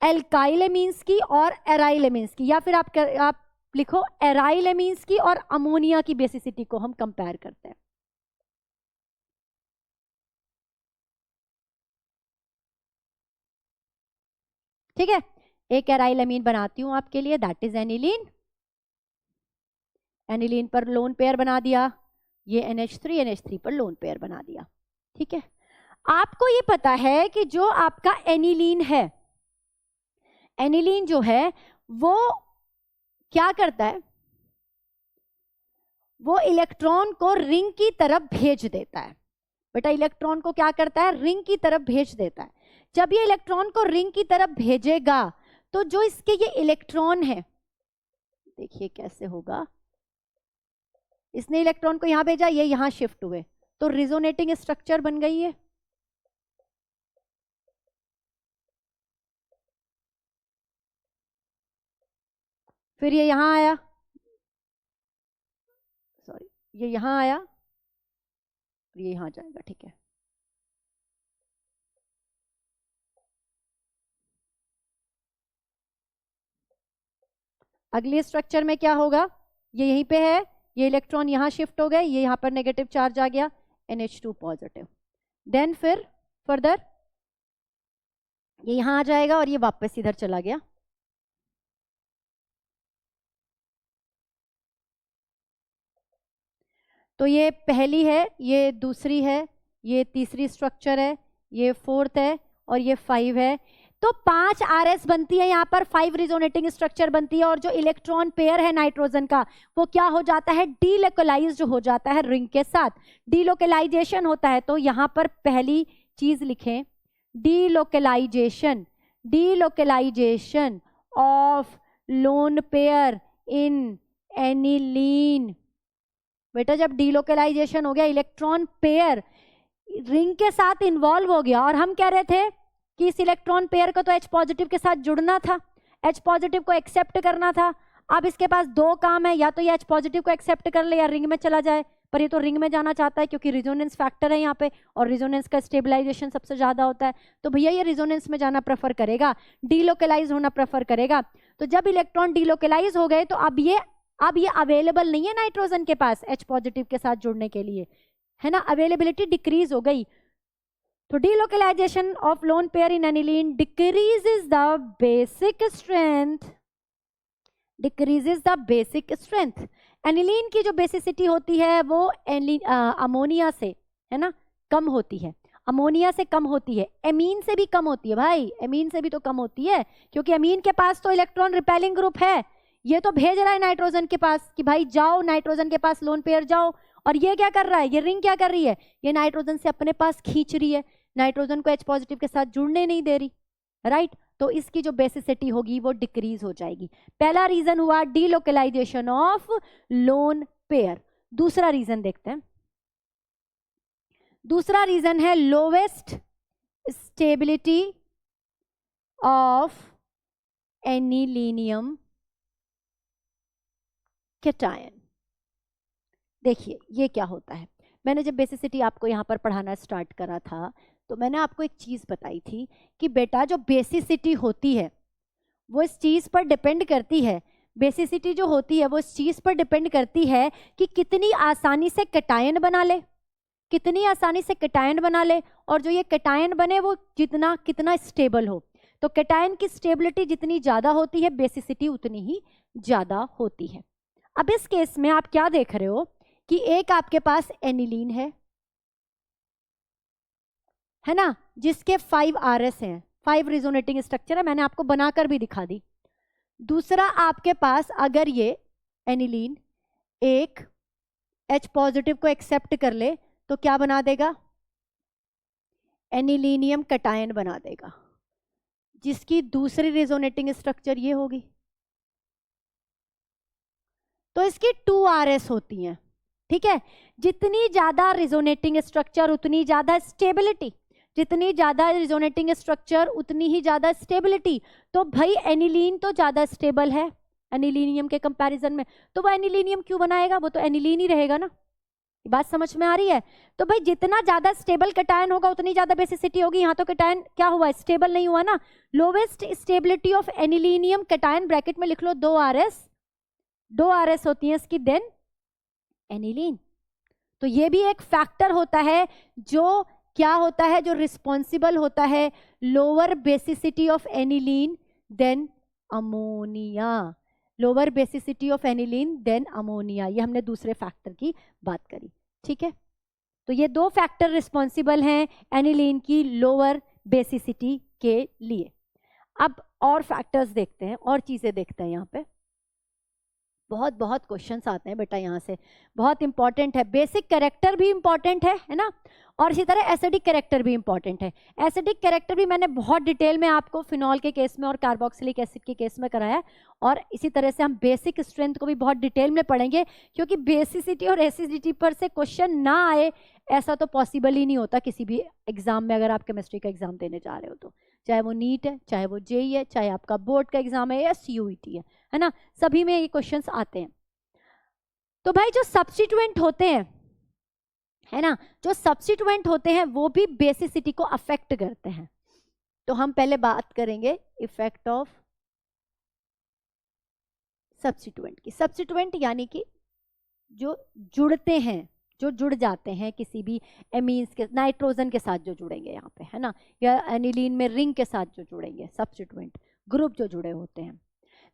एल्काइल एमीन्स की और एराइल एमीन्स की, या फिर आप लिखो एराइल एमीन्स की और अमोनिया की बेसिसिटी को हम कंपेयर करते हैं। ठीक है, एक एराइल एमीन बनाती हूं आपके लिए, दैट इज एनिलीन। एनिलीन पर लोन पेयर बना दिया, ये NH3 NH3 पर लोन पेयर बना दिया। ठीक है, आपको ये पता है कि जो आपका एनिलीन है, एनिलीन जो है वो क्या करता है, वो इलेक्ट्रॉन को रिंग की तरफ भेज देता है। बेटा इलेक्ट्रॉन को क्या करता है, रिंग की तरफ भेज देता है। जब ये इलेक्ट्रॉन को रिंग की तरफ भेजेगा तो जो इसके ये इलेक्ट्रॉन है, देखिए कैसे होगा, इसने इलेक्ट्रॉन को यहां भेजा, ये यहां शिफ्ट हुए, तो रिजोनेटिंग स्ट्रक्चर बन गई है। फिर ये यहां आया, सॉरी ये यहां आया, ये यहां जाएगा। ठीक है, अगले स्ट्रक्चर में क्या होगा, ये यहीं पे है, ये इलेक्ट्रॉन यहां शिफ्ट हो गए, ये यहां पर नेगेटिव चार्ज आ गया, NH2 पॉजिटिव। देन फिर फर्दर ये यहां आ जाएगा और ये वापस इधर चला गया। तो ये पहली है, ये दूसरी है, ये तीसरी स्ट्रक्चर है, ये फोर्थ है और ये 5 है। तो 5 RS बनती है यहाँ पर, 5 रिजोनेटिंग स्ट्रक्चर बनती है, और जो इलेक्ट्रॉन पेयर है नाइट्रोजन का वो क्या हो जाता है, डीलोकलाइज हो जाता है रिंग के साथ, डीलोकलाइजेशन होता है। तो यहाँ पर पहली चीज लिखें, delocalisation, delocalisation of lone pair in aniline. बेटा जब डीलोकलाइजेशन हो गया, इलेक्ट्रॉन पेयर रिंग के साथ इन्वॉल्व हो गया, और हम कह रहे थे कि इस इलेक्ट्रॉन पेयर को तो H पॉजिटिव के साथ जुड़ना था, H पॉजिटिव को एक्सेप्ट करना था। अब इसके पास दो काम है, या तो ये H पॉजिटिव को एक्सेप्ट कर ले या रिंग में चला जाए, पर ये तो रिंग में जाना चाहता है क्योंकि रिजोनेंस फैक्टर है यहाँ पे, और रिजोनेंस का स्टेबलाइजेशन सबसे ज्यादा होता है। तो भैया ये रिजोनेंस में जाना प्रेफर करेगा, डीलोकलाइज होना प्रेफर करेगा। तो जब इलेक्ट्रॉन डीलोकलाइज हो गए तो अब ये अवेलेबल नहीं है नाइट्रोजन के पास H पॉजिटिव के साथ जुड़ने के लिए, है ना, अवेलेबिलिटी डिक्रीज हो गई। तो delocalisation of lone pair in aniline decreases the basic strength, decreases the basic strength. Aniline की जो बेसिसिटी होती है वो अमोनिया से, है ना, कम होती है, अमोनिया से कम होती है, एमीन से भी कम होती है। भाई एमीन से भी तो कम होती है, क्योंकि एमीन के पास तो इलेक्ट्रॉन रिपेलिंग ग्रुप है, ये तो भेज रहा है नाइट्रोजन के पास कि भाई जाओ नाइट्रोजन के पास लोन पेयर जाओ, और ये क्या कर रहा है, ये रिंग क्या कर रही है, ये नाइट्रोजन से अपने पास खींच रही है, नाइट्रोजन को H पॉजिटिव के साथ जुड़ने नहीं दे रही, राइट। तो इसकी जो बेसिसिटी होगी वो डिक्रीज हो जाएगी। पहला रीजन हुआ डीलोकलाइजेशन ऑफ लोन पेयर। दूसरा रीजन देखते हैं, दूसरा रीजन है lowest stability of anilinium cation. देखिए ये क्या होता है, मैंने जब बेसिसिटी आपको यहाँ पर पढ़ाना स्टार्ट करा था तो मैंने आपको एक चीज बताई थी कि बेटा जो बेसिसिटी होती है वो इस चीज पर डिपेंड करती है, बेसिसिटी जो होती है वो इस चीज पर डिपेंड करती है कि कितनी आसानी से कैटायन बना ले, कितनी आसानी से कैटायन बना ले, और जो ये कैटायन बने वो कितना स्टेबल हो। तो कैटायन की स्टेबिलिटी जितनी ज्यादा होती है बेसिसिटी उतनी ही ज्यादा होती है। अब इस केस में आप क्या देख रहे हो कि एक आपके पास एनिलीन है ना, जिसके 5 RS हैं, 5 रिजोनेटिंग स्ट्रक्चर है, मैंने आपको बनाकर भी दिखा दी। दूसरा आपके पास अगर ये एनिलीन एक H पॉजिटिव को एक्सेप्ट कर ले तो क्या बना देगा, एनिलीनियम कैटायन बना देगा, जिसकी दूसरी रिजोनेटिंग स्ट्रक्चर ये होगी। तो इसकी 2 RS होती हैं, ठीक है। जितनी ज्यादा रिजोनेटिंग स्ट्रक्चर उतनी ज्यादा स्टेबिलिटी, जितनी ज्यादा रिजोनेटिंग स्ट्रक्चर उतनी ही ज्यादा स्टेबिलिटी। तो भाई एनिलीन तो ज्यादा स्टेबल है एनिलीनियम के कंपैरिजन में, तो वो एनिलीनियम क्यों बनाएगा, वो तो एनिलीन ही रहेगा ना। बात समझ में आ रही है? तो भाई जितना ज्यादा स्टेबल कैटायन होगा उतनी ज्यादा बेसिसिटी होगी। यहाँ तो कैटायन क्या हुआ, स्टेबल नहीं हुआ ना। Lowest stability of anilinium cation, bracket में लिख लो 2 RS होती है इसकी, देन एनिलीन। तो ये भी एक फैक्टर होता है जो क्या होता है, जो रिस्पॉन्सिबल होता है lower basicity of aniline than ammonia, lower basicity of aniline than ammonia. ये हमने दूसरे फैक्टर की बात करी, ठीक है। तो ये 2 फैक्टर रिस्पॉन्सिबल हैं एनिलीन की लोअर बेसिसिटी के लिए। अब और फैक्टर्स देखते हैं, और चीजें देखते हैं। यहाँ पे बहुत क्वेश्चंस आते हैं बेटा, यहाँ से बहुत इंपॉर्टेंट है। बेसिक कैरेक्टर भी इंपॉर्टेंट है ना, और इसी तरह एसिडिक कैरेक्टर भी इंपॉर्टेंट है। एसिडिक कैरेक्टर भी मैंने बहुत डिटेल में आपको फिनॉल के केस में और कार्बोक्सिलिक एसिड के केस में कराया, और इसी तरह से हम बेसिक स्ट्रेंथ को भी बहुत डिटेल में पढ़ेंगे, क्योंकि बेसिसिटी और एसिडिटी पर से क्वेश्चन ना आए ऐसा तो पॉसिबल ही नहीं होता किसी भी एग्जाम में। अगर आप केमिस्ट्री का एग्जाम देने जा रहे हो तो, चाहे वो नीट है, चाहे वो जेई है, चाहे आपका बोर्ड का एग्जाम है या CUET है ना, सभी में ये क्वेश्चंस आते हैं। तो भाई जो सब्स्टिट्यूएंट होते हैं, है ना, जो सब्स्टिट्यूएंट होते हैं वो भी बेसिसिटी को अफेक्ट करते हैं। तो हम पहले बात करेंगे इफेक्ट ऑफ सब्स्टिट्यूएंट की। सब्स्टिट्यूएंट यानी कि जो जुड़ते हैं, जो जुड़ जाते हैं किसी भी एमीन्स के, नाइट्रोजन के साथ जो जुड़ेंगे यहाँ पे, है ना, या एनिलीन में रिंग के साथ जो जुड़ेंगे, सब्स्टिट्यूएंट ग्रुप जो जुड़े होते हैं।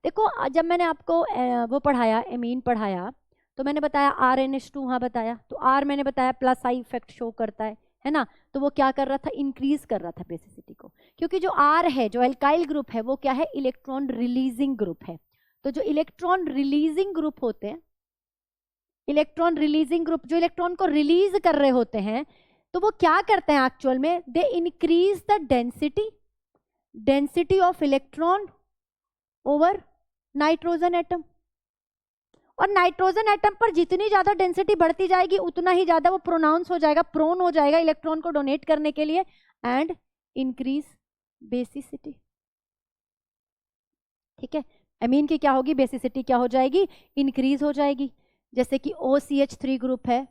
देखो जब मैंने आपको वो पढ़ाया, एमीन पढ़ाया, तो मैंने बताया RNH2 हाँ बताया, तो R मैंने बताया प्लस आई इफेक्ट शो करता है ना। तो वो क्या कर रहा था, इंक्रीज कर रहा था बेसिसिटी को, क्योंकि जो R है, जो एल्काइल ग्रुप है, वो क्या है, इलेक्ट्रॉन रिलीजिंग ग्रुप है। तो जो इलेक्ट्रॉन रिलीजिंग ग्रुप होते हैं, इलेक्ट्रॉन रिलीजिंग ग्रुप जो इलेक्ट्रॉन को रिलीज कर रहे होते हैं, तो वो क्या करते हैं एक्चुअल में, they increase the density of electron over nitrogen atom. और नाइट्रोजन एटम पर जितनी ज्यादा डेंसिटी बढ़ती जाएगी उतना ही ज्यादा वो प्रोनाउंस हो जाएगा, प्रोन हो जाएगा इलेक्ट्रॉन को डोनेट करने के लिए, एंड इंक्रीज बेसिसिटी, ठीक है। एमीन की क्या होगी, बेसिसिटी क्या हो जाएगी, इंक्रीज हो जाएगी। जैसे कि OCH3 ग्रुप है,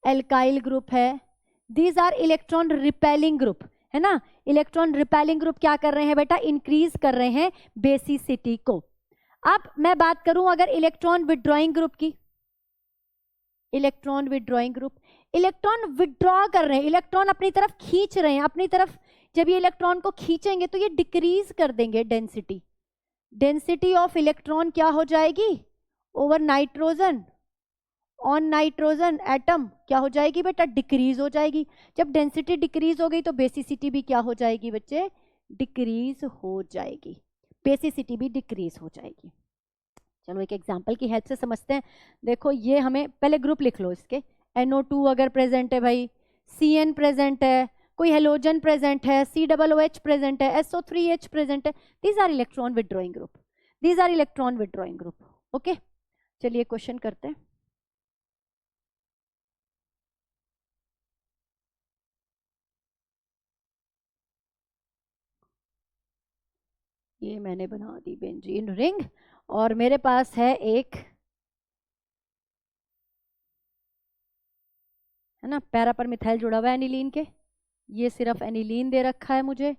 एल्काइल ग्रुप है, these are electron repelling group, है ना। इलेक्ट्रॉन रिपेलिंग ग्रुप क्या कर रहे हैं बेटा, इंक्रीज कर रहे हैं बेसिसिटी को। अब मैं बात करूं अगर इलेक्ट्रॉन विड्रॉइंग ग्रुप की, electron withdrawing group, electron withdraw कर रहे हैं, इलेक्ट्रॉन अपनी तरफ खींच रहे हैं, अपनी तरफ जब ये इलेक्ट्रॉन को खींचेंगे तो ये डिक्रीज कर देंगे डेंसिटी, डेंसिटी ऑफ इलेक्ट्रॉन क्या हो जाएगी over nitrogen, on nitrogen atom क्या हो जाएगी बेटा, डिक्रीज हो जाएगी। जब डेंसिटी डिक्रीज हो गई तो बेसिसिटी भी क्या हो जाएगी बच्चे, डिक्रीज हो जाएगी, बेसिसिटी भी डिक्रीज हो जाएगी। चलो एक एग्जांपल की हेल्प से समझते हैं। देखो ये हमें पहले ग्रुप लिख लो इसके, NO2 अगर प्रेजेंट है भाई, CN प्रेजेंट है, कोई हेलोजन प्रेजेंट है, COOH प्रेजेंट है, SO3H प्रेजेंट है, these are electron withdrawing group, these are electron withdrawing group. Okay चलिए क्वेश्चन करते हैं। ये मैंने बना दी बेंजीन रिंग, और मेरे पास है एक, है ना, पैरा पर मिथाइल जुड़ा हुआ है एनिलीन के, ये सिर्फ एनिलीन दे रखा है मुझे,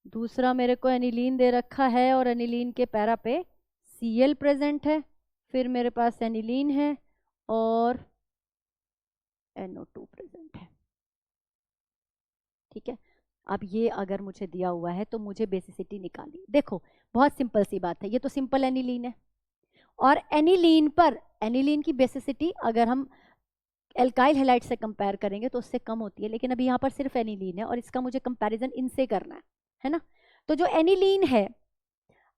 दूसरा मेरे को एनिलीन दे रखा है और एनिलीन के पैरा पे Cl प्रेजेंट है, फिर मेरे पास एनिलीन है और NO2 प्रेजेंट है, ठीक है। अब ये अगर मुझे दिया हुआ है तो मुझे बेसिसिटी निकाली। देखो बहुत सिंपल सी बात है, ये तो सिंपल एनिलीन है, और एनिलीन पर एनिलीन की बेसिसिटी अगर हम एल्काइल हैलाइड से कंपेयर करेंगे तो उससे कम होती है, लेकिन अभी यहाँ पर सिर्फ एनिलीन है और इसका मुझे कंपैरिजन इनसे करना है ना। तो जो एनिलीन है,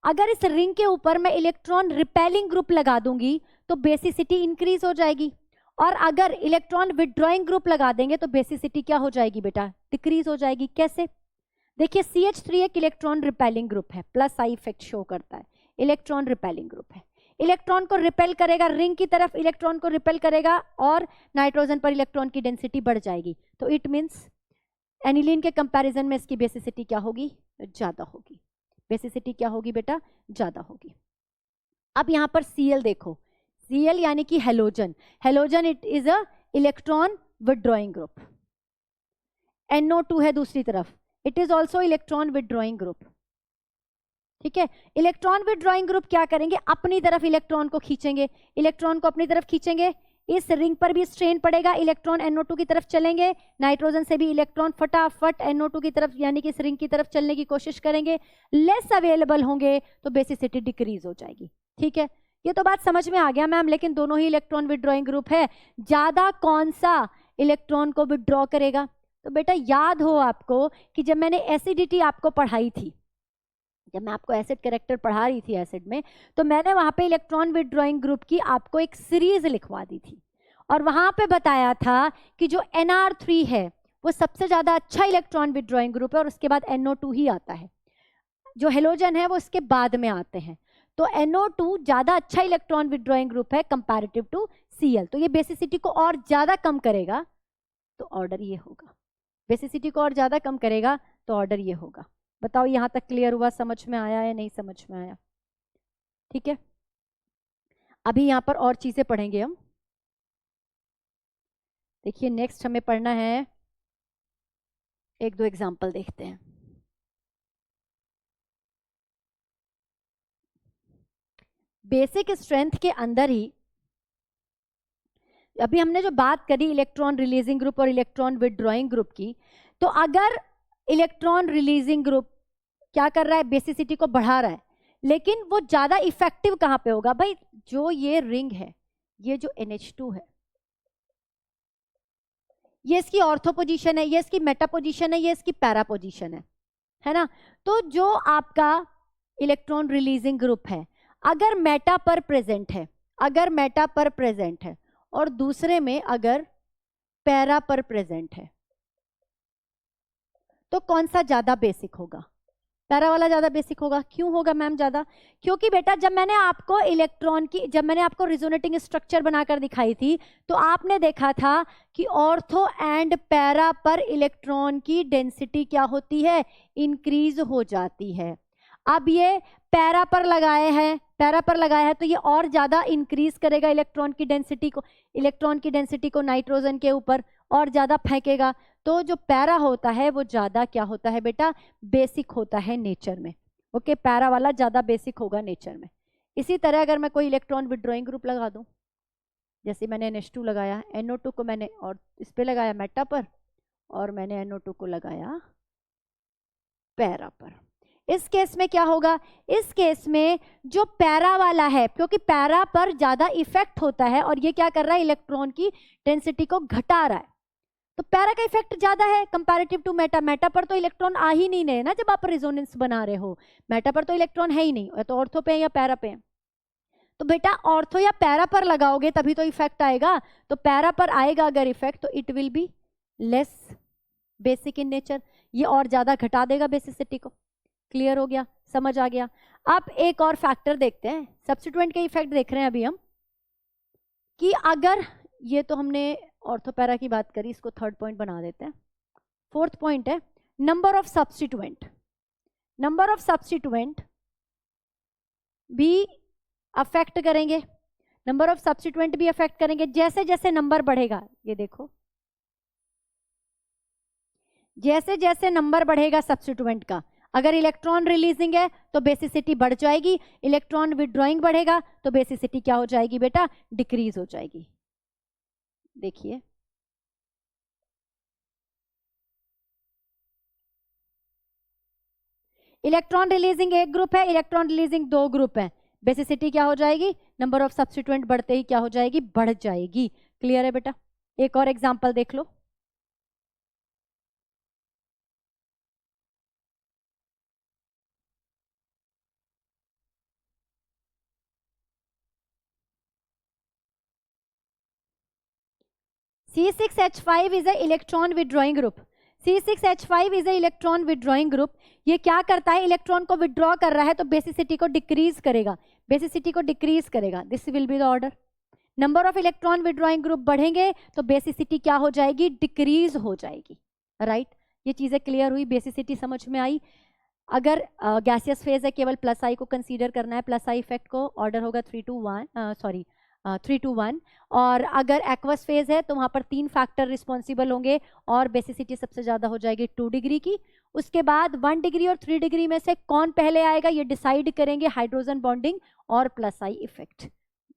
अगर इस रिंग के ऊपर मैं इलेक्ट्रॉन रिपेलिंग ग्रुप लगा दूंगी तो बेसिसिटी इंक्रीज हो जाएगी, और अगर इलेक्ट्रॉन विड्रॉइंग ग्रुप लगा देंगे तो बेसिसिटी क्या हो जाएगी बेटा, डिक्रीज हो जाएगी। कैसे, देखिए CH3 एक इलेक्ट्रॉन रिपेलिंग ग्रुप है, प्लस आई इफेक्ट शो करता है, इलेक्ट्रॉन रिपेलिंग ग्रुप है। इलेक्ट्रॉन को रिपेल करेगा, रिंग की तरफ इलेक्ट्रॉन को रिपेल करेगा और नाइट्रोजन पर इलेक्ट्रॉन की डेंसिटी बढ़ जाएगी। तो इट मीन्स एनिलीन के कंपैरिजन में इसकी बेसिसिटी क्या होगी, ज्यादा होगी। बेसिसिटी क्या होगी बेटा, ज्यादा होगी। अब यहां पर Cl देखो, Cl यानी कि halogen, halogen it is a electron withdrawing group. NO2 है दूसरी तरफ, it is also electron withdrawing group. ठीक है, इलेक्ट्रॉन विथड्रॉइंग ग्रुप क्या करेंगे, अपनी तरफ इलेक्ट्रॉन को खींचेंगे, इलेक्ट्रॉन को अपनी तरफ खींचेंगे, इस रिंग पर भी स्ट्रेन पड़ेगा, इलेक्ट्रॉन NO2 की तरफ चलेंगे, नाइट्रोजन से भी इलेक्ट्रॉन फटाफट NO2 की तरफ यानी कि इस रिंग की तरफ चलने की कोशिश करेंगे, लेस अवेलेबल होंगे तो बेसिसिटी डिक्रीज हो जाएगी। ठीक है, ये तो बात समझ में आ गया मैम, लेकिन दोनों ही इलेक्ट्रॉन विथड्रॉइंग ग्रुप है, ज्यादा कौन सा इलेक्ट्रॉन को विथड्रॉ करेगा। तो बेटा याद हो आपको कि जब मैंने एसिडिटी आपको पढ़ाई थी, जब मैं आपको एसिड कैरेक्टर पढ़ा रही थी एसिड में, तो मैंने वहां पे इलेक्ट्रॉन विथड्रॉइंग ग्रुप की आपको एक सीरीज लिखवा दी थी और वहां पे बताया था कि जो NR3 है वो सबसे ज्यादा अच्छा इलेक्ट्रॉन विथड्रॉइंग ग्रुप है और उसके बाद NO2 ही आता है, जो हेलोजन है वो इसके बाद में आते हैं। तो NO2 ज्यादा अच्छा इलेक्ट्रॉन विथड्रॉइंग ग्रुप है कंपैरेटिव टू Cl। तो ये बेसिसिटी को और ज्यादा कम करेगा, तो ऑर्डर ये होगा, बेसिसिटी को और ज्यादा कम करेगा तो ऑर्डर ये होगा। बताओ यहां तक क्लियर हुआ, समझ में आया या नहीं समझ में आया। ठीक है, अभी यहां पर और चीजें पढ़ेंगे हम। देखिए नेक्स्ट हमें पढ़ना है, एक दो एग्जांपल देखते हैं। बेसिक स्ट्रेंथ के अंदर ही अभी हमने जो बात करी इलेक्ट्रॉन रिलीजिंग ग्रुप और इलेक्ट्रॉन विथड्रॉइंग ग्रुप की, तो अगर इलेक्ट्रॉन रिलीजिंग ग्रुप क्या कर रहा है, बेसिसिटी को बढ़ा रहा है, लेकिन वो ज्यादा इफेक्टिव कहां पे होगा भाई, जो ये रिंग है, ये जो NH2 है, ये इसकी ऑर्थो पोजीशन है, ये इसकी मेटा पोजीशन है, ये इसकी पैरा पोजीशन है ना। तो जो आपका इलेक्ट्रॉन रिलीजिंग ग्रुप है, अगर मेटा पर प्रेजेंट है, अगर मेटा पर प्रेजेंट है और दूसरे में अगर पैरा पर प्रेजेंट है, तो कौन सा ज्यादा बेसिक होगा, पैरा वाला ज्यादा बेसिक होगा। क्यों होगा मैम ज्यादा, क्योंकि बेटा जब मैंने आपको इलेक्ट्रॉन की, जब मैंने आपको रिजोनेटिंग स्ट्रक्चर बनाकर दिखाई थी, तो आपने देखा था कि ऑर्थो एंड पैरा पर इलेक्ट्रॉन की डेंसिटी क्या होती है, इंक्रीज हो जाती है। अब ये पैरा पर लगाए हैं, पैरा पर लगाया है तो ये और ज्यादा इंक्रीज करेगा इलेक्ट्रॉन की डेंसिटी को, इलेक्ट्रॉन की डेंसिटी को नाइट्रोजन के ऊपर और ज्यादा फेंकेगा। तो जो पैरा होता है वो ज्यादा क्या होता है बेटा, बेसिक होता है नेचर में। ओके, पैरा वाला ज्यादा बेसिक होगा नेचर में। इसी तरह अगर मैं कोई इलेक्ट्रॉन विथड्रॉइंग ग्रुप लगा दूं, जैसे मैंने NH2 लगाया, NO2 को मैंने और इस पे लगाया मेटा पर, और मैंने NO2 को लगाया पैरा पर। इस केस में क्या होगा, इस केस में जो पैरा वाला है, क्योंकि पैरा पर ज्यादा इफेक्ट होता है और ये क्या कर रहा है, इलेक्ट्रॉन की डेंसिटी को घटा रहा है, तो पैरा का इफेक्ट ज्यादा है कंपैरेटिव टू मेटा। मेटा पर तो इलेक्ट्रॉन आ ही नहीं रहे ना जब आप रेजोनेंस बना रहे हो, मेटा पर तो इलेक्ट्रॉन है ही नहीं, तो ऑर्थो पे या पैरा पे। तो बेटा ऑर्थो या पैरा पर लगाओगे तभी तो इफेक्ट आएगा, तो पैरा पर आएगा अगर इफेक्ट तो it will be less basic in nature, ये और ज्यादा घटा देगा बेसिसिटी को। क्लियर हो गया, समझ आ गया। अब एक और फैक्टर देखते हैं, सब्स्टिट्यूएंट के इफेक्ट देख रहे हैं अभी हम, कि अगर ये तो हमने ऑर्थोपैरा की बात करी, इसको थर्ड पॉइंट बना देते हैं। फोर्थ पॉइंट है number of substituent. Number of substituent भी अफेक्ट करेंगे, नंबर ऑफ सब्स्टिट्यूएंट भी अफेक्ट करेंगे। जैसे जैसे नंबर बढ़ेगा, ये देखो, जैसे जैसे नंबर बढ़ेगा सब्स्टिट्यूएंट का, अगर इलेक्ट्रॉन रिलीजिंग है तो बेसिसिटी बढ़ जाएगी, इलेक्ट्रॉन विथड्रॉइंग बढ़ेगा तो बेसिसिटी क्या हो जाएगी बेटा, डिक्रीज हो जाएगी। देखिए इलेक्ट्रॉन रिलीजिंग एक ग्रुप है, इलेक्ट्रॉन रिलीजिंग दो ग्रुप है, बेसिसिटी क्या हो जाएगी, नंबर ऑफ सब्स्टिट्यूएंट बढ़ते ही क्या हो जाएगी, बढ़ जाएगी। क्लियर है बेटा। एक और एग्जांपल देख लो, C6H5 is a electron withdrawing group. C6H5 is a electron withdrawing group. ये क्या करता है, इलेक्ट्रॉन को विड्रॉ कर रहा है तो बेसिसिटी को डिक्रीज करेगा। बेसिसिटी को डिक्रीज करेगा, this will be the order. Number of electron withdrawing group बढ़ेंगे तो बेसिसिटी क्या हो जाएगी, डिक्रीज हो जाएगी, राइट। ये चीजें क्लियर हुई, बेसिसिटी समझ में आई। अगर गैसियस फेज है केवल प्लस आई को कंसीडर करना है, प्लस आई इफेक्ट को, ऑर्डर होगा 3 to 1, और अगर एक्वस फेज है तो वहां पर 3 फैक्टर रिस्पॉन्सिबल होंगे और बेसिसिटी सबसे ज्यादा हो जाएगी 2 डिग्री की। उसके बाद 1 डिग्री और 3 डिग्री में से कौन पहले आएगा ये डिसाइड करेंगे हाइड्रोजन बॉन्डिंग और प्लस आई इफेक्ट,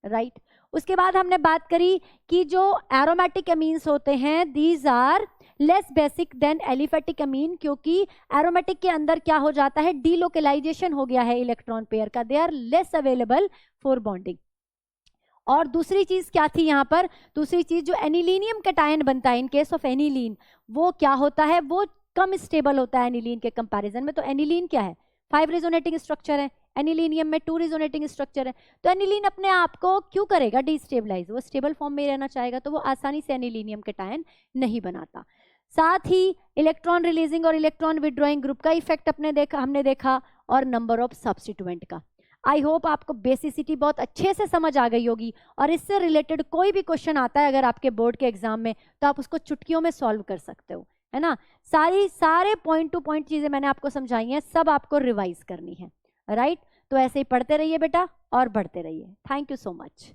राइट। उसके बाद हमने बात करी कि जो एरोमेटिक अमीन्स होते हैं these are less basic than aliphatic amine, क्योंकि एरोमेटिक के अंदर क्या हो जाता है, डीलोकलाइजेशन हो गया है इलेक्ट्रॉन पेयर का, they are less available for bonding. और दूसरी चीज क्या थी यहाँ पर, दूसरी चीज जो एनिलीनियम कैटायन बनता है इन केस ऑफ एनिलीन, वो क्या होता है, वो कम स्टेबल होता है एनिलीन के कंपैरिजन में। तो एनिलीन क्या है, 5 रिजोनेटिंग स्ट्रक्चर है, एनिलीनियम में 2 रिजोनेटिंग स्ट्रक्चर है। तो एनिलीन अपने आप को क्यों करेगा डिस्टेबलाइज, वो स्टेबल फॉर्म में रहना चाहेगा, तो वो आसानी से एनिलीनियम कैटायन नहीं बनाता। साथ ही इलेक्ट्रॉन रिलीजिंग और इलेक्ट्रॉन विड्रॉइंग ग्रुप का इफेक्ट हमने देखा और नंबर ऑफ सब्स्टिट्यूएंट का। आई होप आपको बेसिसिटी बहुत अच्छे से समझ आ गई होगी, और इससे रिलेटेड कोई भी क्वेश्चन आता है अगर आपके बोर्ड के एग्जाम में तो आप उसको चुटकियों में सॉल्व कर सकते हो, है ना। सारे पॉइंट टू पॉइंट चीजें मैंने आपको समझाई हैं, सब आपको रिवाइज करनी है, राइट। तो ऐसे ही पढ़ते रहिए बेटा और बढ़ते रहिए। Thank you so much.